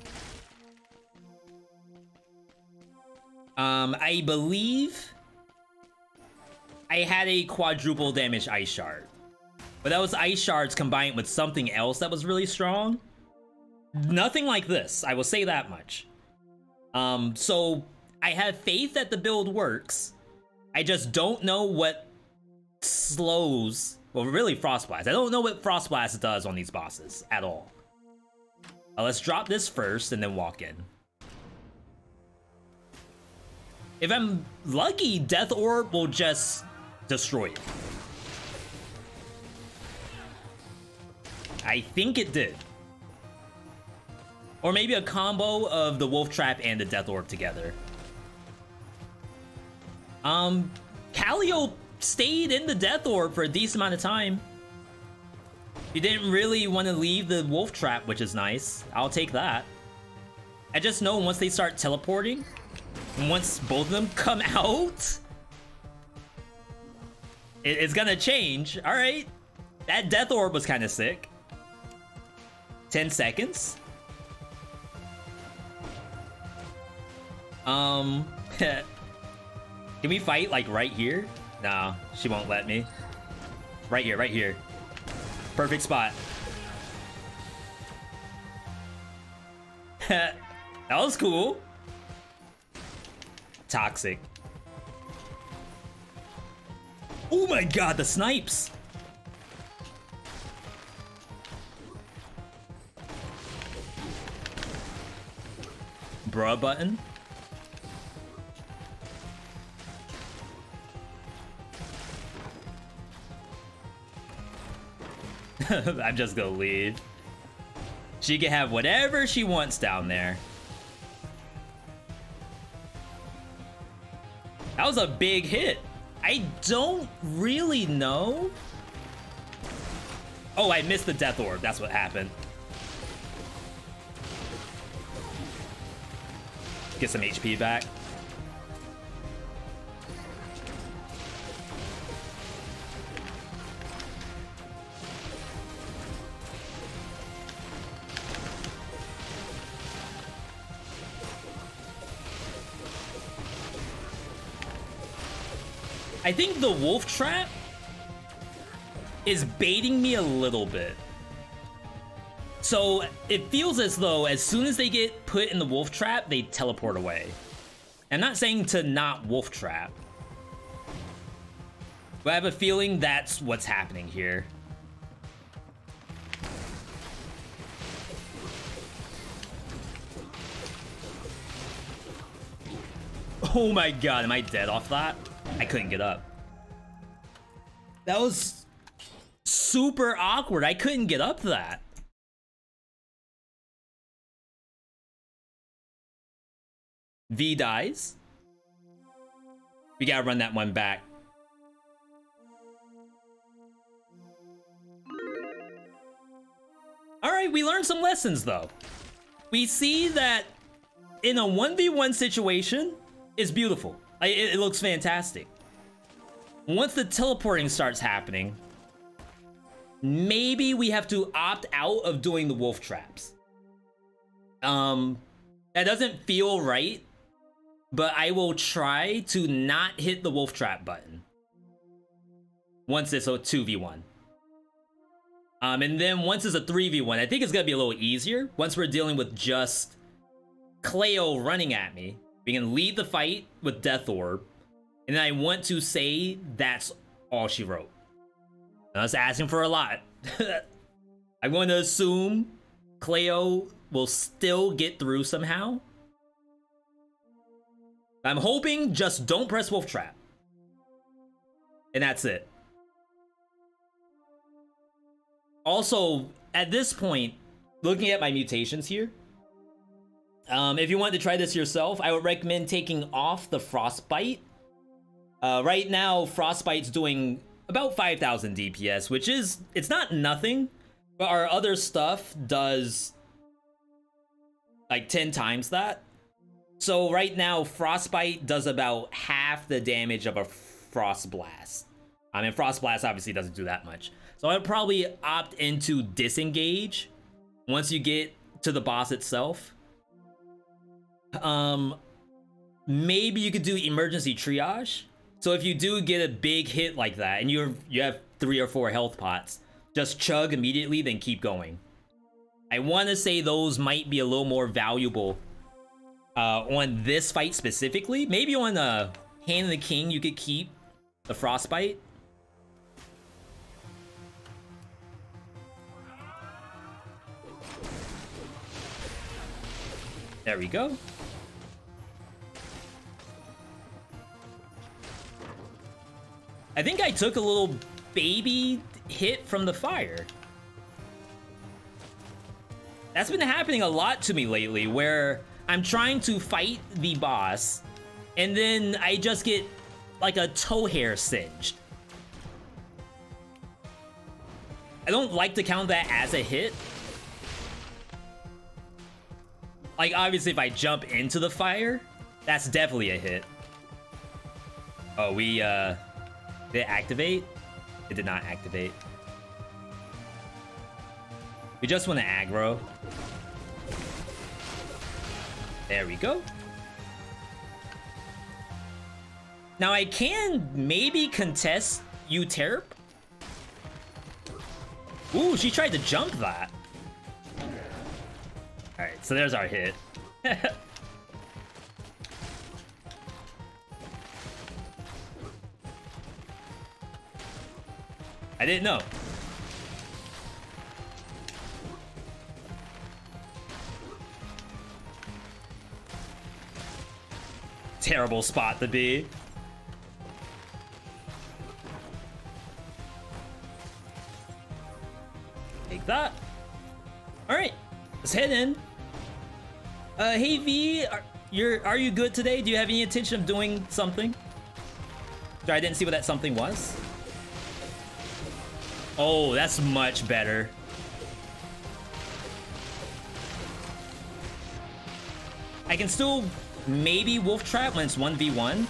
I believe I had a quadruple damage Ice Shard. But that was Ice Shards combined with something else that was really strong. Nothing like this, I will say that much. So I have faith that the build works. I just don't know what slows, well, really Frost Blast. I don't know what Frost Blast does on these bosses at all. Let's drop this first and then walk in. If I'm lucky, Death Orb will just destroy it. I think it did. Or maybe a combo of the Wolf Trap and the Death Orb together. Calio stayed in the Death Orb for a decent amount of time. He didn't really want to leave the Wolf Trap, which is nice. I'll take that. I just know once they start teleporting, and once both of them come out, it's gonna change. All right, that Death Orb was kind of sick. 10 seconds. Can we fight like right here? No, she won't let me. Right here, right here. Perfect spot. That was cool. Toxic. Oh my god, the snipes. Bruh button. I'm just gonna leave. She can have whatever she wants down there. That was a big hit. I don't really know. Oh, I missed the Death Orb. That's what happened. Get some HP back. I think the Wolf Trap is baiting me a little bit. So it feels as though as soon as they get put in the Wolf Trap, they teleport away. I'm not saying to not Wolf Trap, but I have a feeling that's what's happening here. Oh my god, am I dead off that? I couldn't get up. That was super awkward. I couldn't get up that. V dies. We gotta run that one back. Alright, we learned some lessons though. We see that in a 1v1 situation, it's beautiful. It looks fantastic. Once the teleporting starts happening, maybe we have to opt out of doing the wolf traps. That doesn't feel right, but I will try to not hit the wolf trap button once it's a 2v1. And then once it's a 3v1, I think it's gonna be a little easier. Once we're dealing with just Cleo running at me, we can lead the fight with Death Orb, and then I want to say that's all she wrote. I was asking for a lot. I want to assume Cleo will still get through somehow. I'm hoping just don't press Wolf Trap. And that's it. Also, at this point, looking at my mutations here, if you want to try this yourself, I would recommend taking off the Frostbite. Right now, Frostbite's doing about 5,000 DPS, which is, it's not nothing, but our other stuff does like 10 times that. So right now, Frostbite does about half the damage of a Frost Blast. I mean, Frost Blast obviously doesn't do that much. So I'd probably opt into Disengage once you get to the boss itself. Maybe you could do Emergency Triage. So if you do get a big hit like that and you have 3 or 4 health pots, just chug immediately, then keep going. I want to say those might be a little more valuable on this fight specifically. Maybe on Hand of the King you could keep the Frostbite. There we go. I think I took a little baby hit from the fire. That's been happening a lot to me lately, where I'm trying to fight the boss, and then I just get like a toe hair singed. I don't like to count that as a hit. Like, obviously, if I jump into the fire, that's definitely a hit. Oh, did it activate? It did not activate. We just want to aggro. There we go. Now I can maybe contest Uterp. Ooh, she tried to jump that. Alright, so there's our hit. I didn't know. Terrible spot to be. Take that. All right, let's head in. Hey V, are you good today? Do you have any intention of doing something? Sorry, I didn't see what that something was. Oh, that's much better. I can still maybe wolf trap when it's 1v1.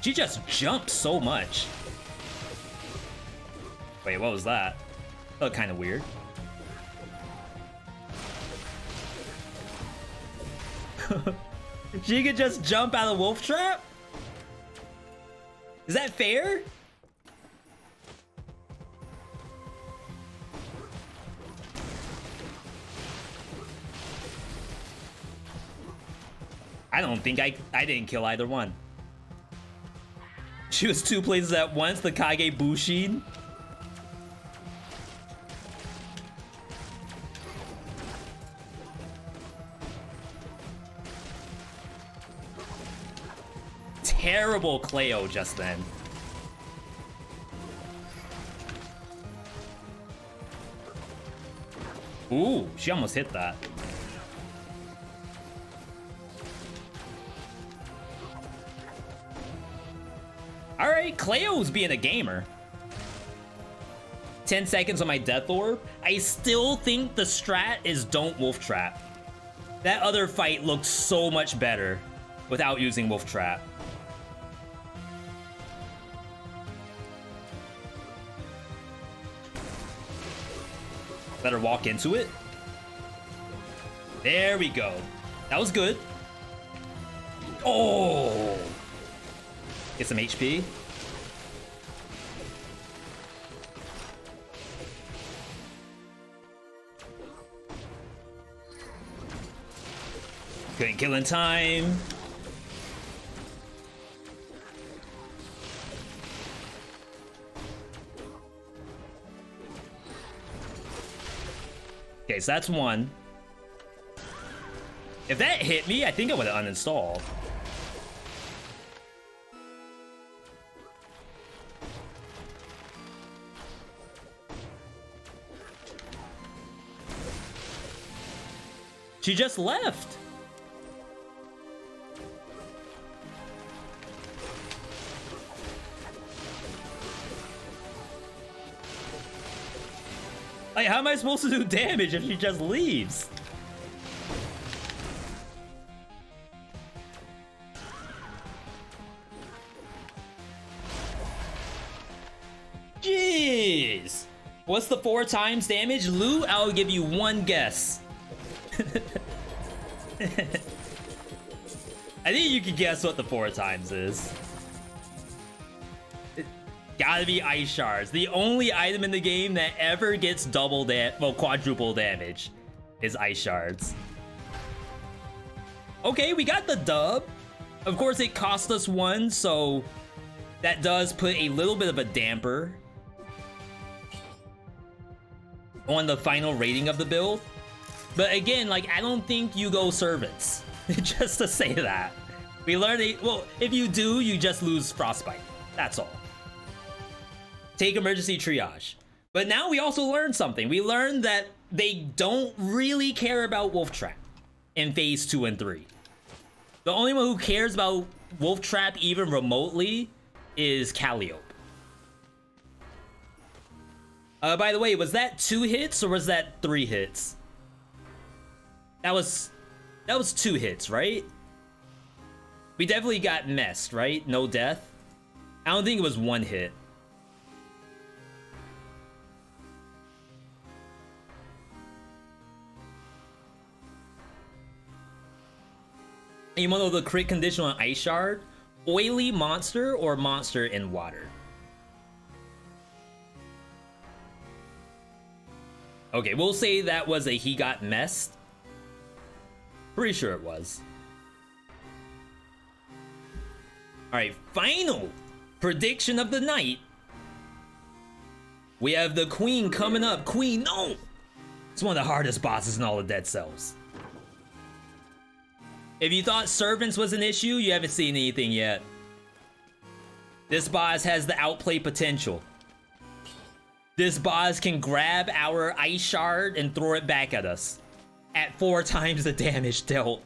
She just jumped so much. Wait, what was that? That looked kind of weird. She could just jump out of wolf trap? Is that fair? I don't think I didn't kill either one. She was 2 places at once, the Kage Bushin. Terrible Cleo just then. Ooh, she almost hit that. Alright, Cleo's being a gamer. 10 seconds on my Death Orb. I still think the strat is don't Wolf Trap. That other fight looked so much better without using Wolf Trap. Better walk into it. There we go. That was good. Oh! Get some HP. Couldn't kill in time. Okay, so that's one. If that hit me, I think I would have uninstalled. She just left. Like, how am I supposed to do damage if she just leaves? Jeez. What's the 4 times damage? Lou, I'll give you one guess. I think you can guess what the 4 times is. It gotta be ice shards. The only item in the game that ever gets quadruple damage is ice shards. Okay, we got the dub. Of course, it cost us 1, so that does put a little bit of a damper on the final rating of the build. But again, like, I don't think you go servants. Just to say that. We learned it. Well, if you do, you just lose frostbite. That's all. Take emergency triage. But now we also learned something. We learned that they don't really care about Wolf Trap in phase 2 and 3. The only one who cares about Wolf Trap even remotely is Calliope. By the way, was that 2 hits or was that 3 hits? That was 2 hits, right? We definitely got messed, right? No death. I don't think it was 1 hit. You want to know the crit condition on Ice Shard? Oily monster or monster in water? Okay, we'll say that was a he got messed. Pretty sure it was. Alright, final prediction of the night. We have the Queen coming up. Queen, no! It's one of the hardest bosses in all the Dead Cells. If you thought servants was an issue, you haven't seen anything yet. This boss has the outplay potential. This boss can grab our Ice Shard and throw it back at us at 4 times the damage dealt.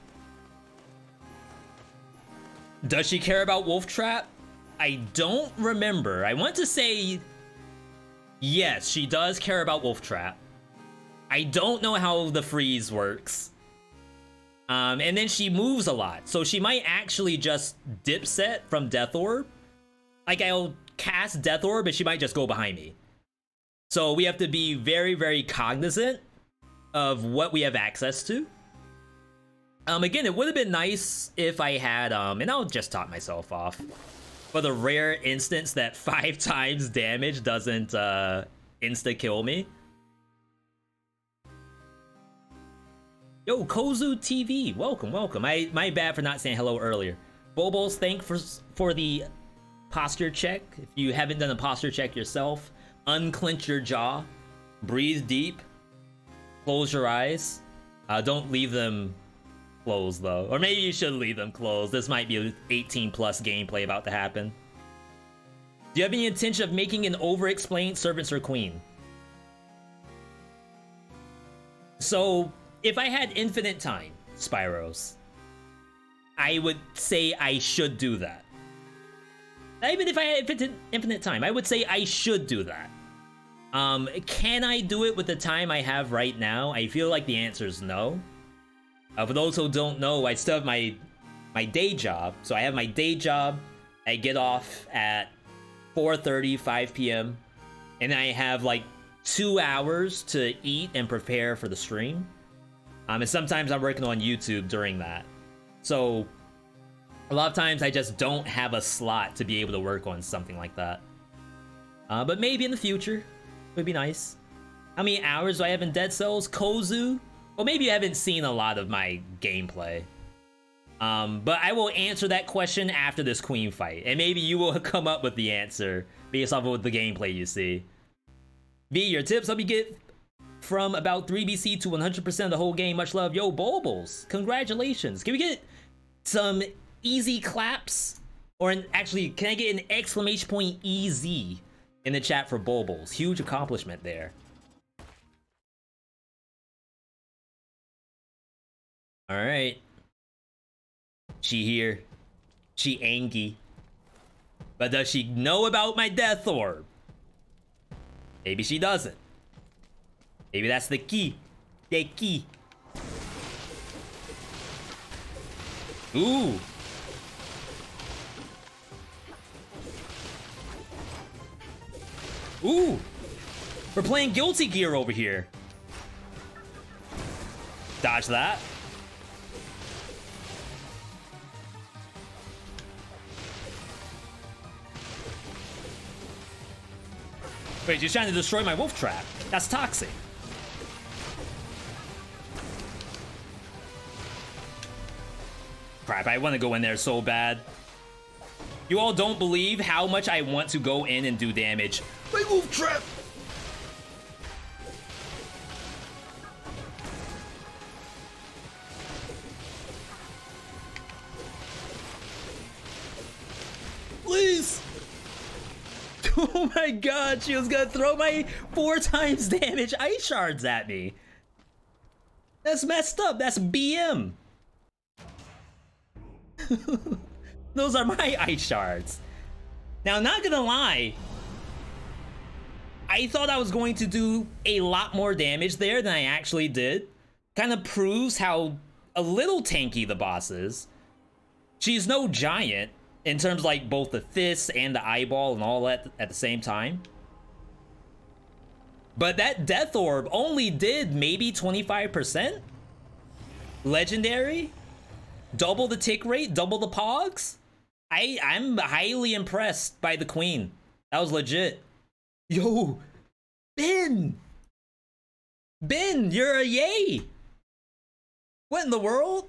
Does she care about Wolf Trap? I don't remember. I want to say yes, she does care about Wolf Trap. I don't know how the freeze works. And then she moves a lot, so she might actually just dip set from Death Orb. Like, I'll cast Death Orb, but she might just go behind me. So we have to be very, very cognizant of what we have access to. Again, it would have been nice if I had, and I'll just top myself off, for the rare instance that 5 times damage doesn't insta-kill me. Yo, Kozu TV, welcome, welcome. My bad for not saying hello earlier. Bobo's thank for the posture check. If you haven't done a posture check yourself, unclench your jaw, breathe deep, close your eyes. Don't leave them closed though, or maybe you should leave them closed. This might be an 18+ gameplay about to happen. Do you have any intention of making an over-explained Servants or Queen? So, if I had infinite time, Spyros, I would say I should do that. Even if I had infinite time, I would say I should do that. Can I do it with the time I have right now? I feel like the answer is no. For those who don't know, I still have my day job. So I have my day job. I get off at 4:30, 5 p.m. And I have like 2 hours to eat and prepare for the stream. And sometimes I'm working on YouTube during that. So a lot of times I just don't have a slot to be able to work on something like that. But maybe in the future, would be nice. How many hours do I have in Dead Cells? Kozu? Well, maybe you haven't seen a lot of my gameplay. But I will answer that question after this Queen fight. And maybe you will come up with the answer based off of the gameplay you see. V, your tips help you get from about 3 BC to 100% of the whole game. Much love. Yo, Bulbils, congratulations. Can we get some easy claps? Or actually, can I get an exclamation point easy in the chat for Bulbils? Huge accomplishment there. Alright. She here. She angry. But does she know about my Death Orb? Maybe she doesn't. Maybe that's the key. The key. Ooh. Ooh. We're playing Guilty Gear over here. Dodge that. Wait, she's trying to destroy my wolf trap. That's toxic. Crap, I want to go in there so bad. You all don't believe how much I want to go in and do damage. My wolf trap! Please! Oh my god, she was gonna throw my 4 times damage ice shards at me. That's messed up. That's BM. Those are my ice shards. Now, not gonna lie, I thought I was going to do a lot more damage there than I actually did. Kind of proves how a little tanky the boss is. She's no giant in terms of like both the fists and the eyeball and all that at the same time. But that death orb only did maybe 25%. Legendary, double the tick rate, double the pogs. I'm highly impressed by the queen. That was legit. Yo, Ben, you're a yay. What in the world?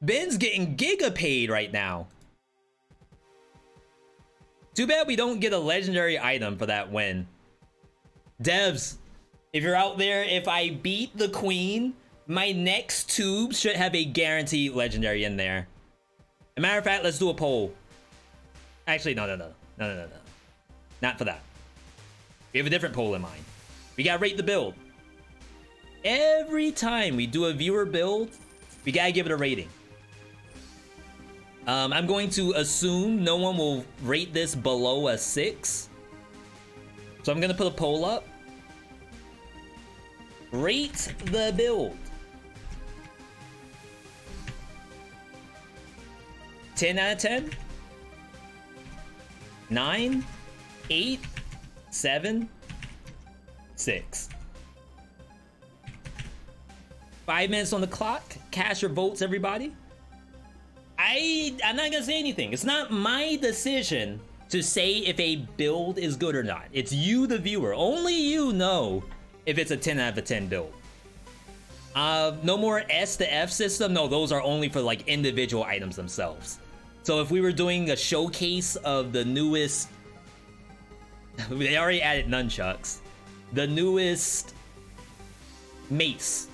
Ben's getting giga paid right now. Too bad we don't get a legendary item for that win. Devs, if you're out there, if I beat the queen, my next tube should have a guaranteed legendary in there. As a matter of fact, let's do a poll. Actually, no. Not for that. We have a different poll in mind. We gotta rate the build. Every time we do a viewer build, we gotta give it a rating. I'm going to assume no one will rate this below a 6. So I'm gonna put a poll up. Rate the build. 10 out of 10? 9? 8? 7? 6. 5 minutes on the clock. Cast your votes, everybody. I'm not gonna say anything. It's not my decision to say if a build is good or not. It's you, the viewer. Only you know if it's a 10 out of 10 build. No more S to F system. No, those are only for like individual items themselves. So if we were doing a showcase of the newest, they already added nunchucks. The newest mace.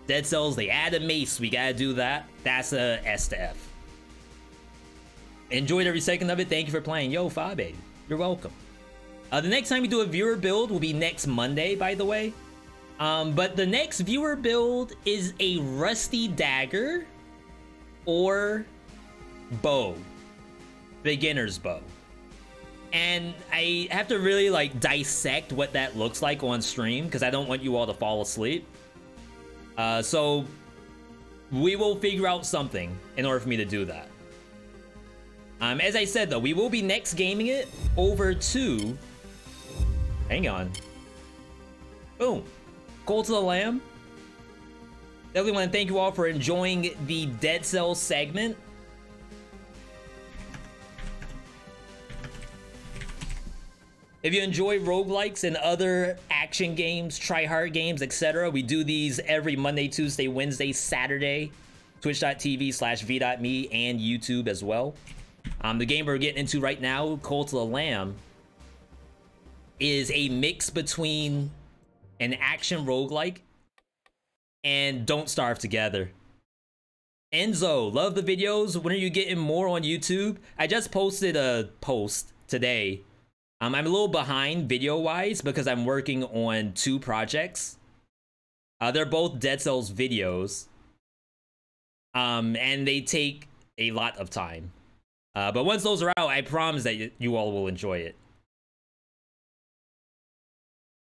Dead Cells, they add a mace. We gotta do that. That's a S to F. Enjoyed every second of it. Thank you for playing. Yo, Fabe, you're welcome. The next time we do a viewer build will be next Monday, by the way. But the next viewer build is a rusty dagger or bow. Beginner's bow. And I have to really like dissect what that looks like on stream because I don't want you all to fall asleep. So we will figure out something in order for me to do that. As I said though, we will be next gaming it over to, hang on. Boom. Call to the Lamb. Definitely want to thank you all for enjoying the Dead Cells segment. If you enjoy roguelikes and other action games, try-hard games, etc., we do these every Monday, Tuesday, Wednesday, Saturday. Twitch.tv/v.me and YouTube as well. The game we're getting into right now, Cult of the Lamb, is a mix between an action roguelike and Don't Starve Together. Enzo, love the videos. When are you getting more on YouTube? I just posted a post today. I'm a little behind video-wise because I'm working on 2 projects. They're both Dead Cells videos. And they take a lot of time. But once those are out, I promise that you all will enjoy it.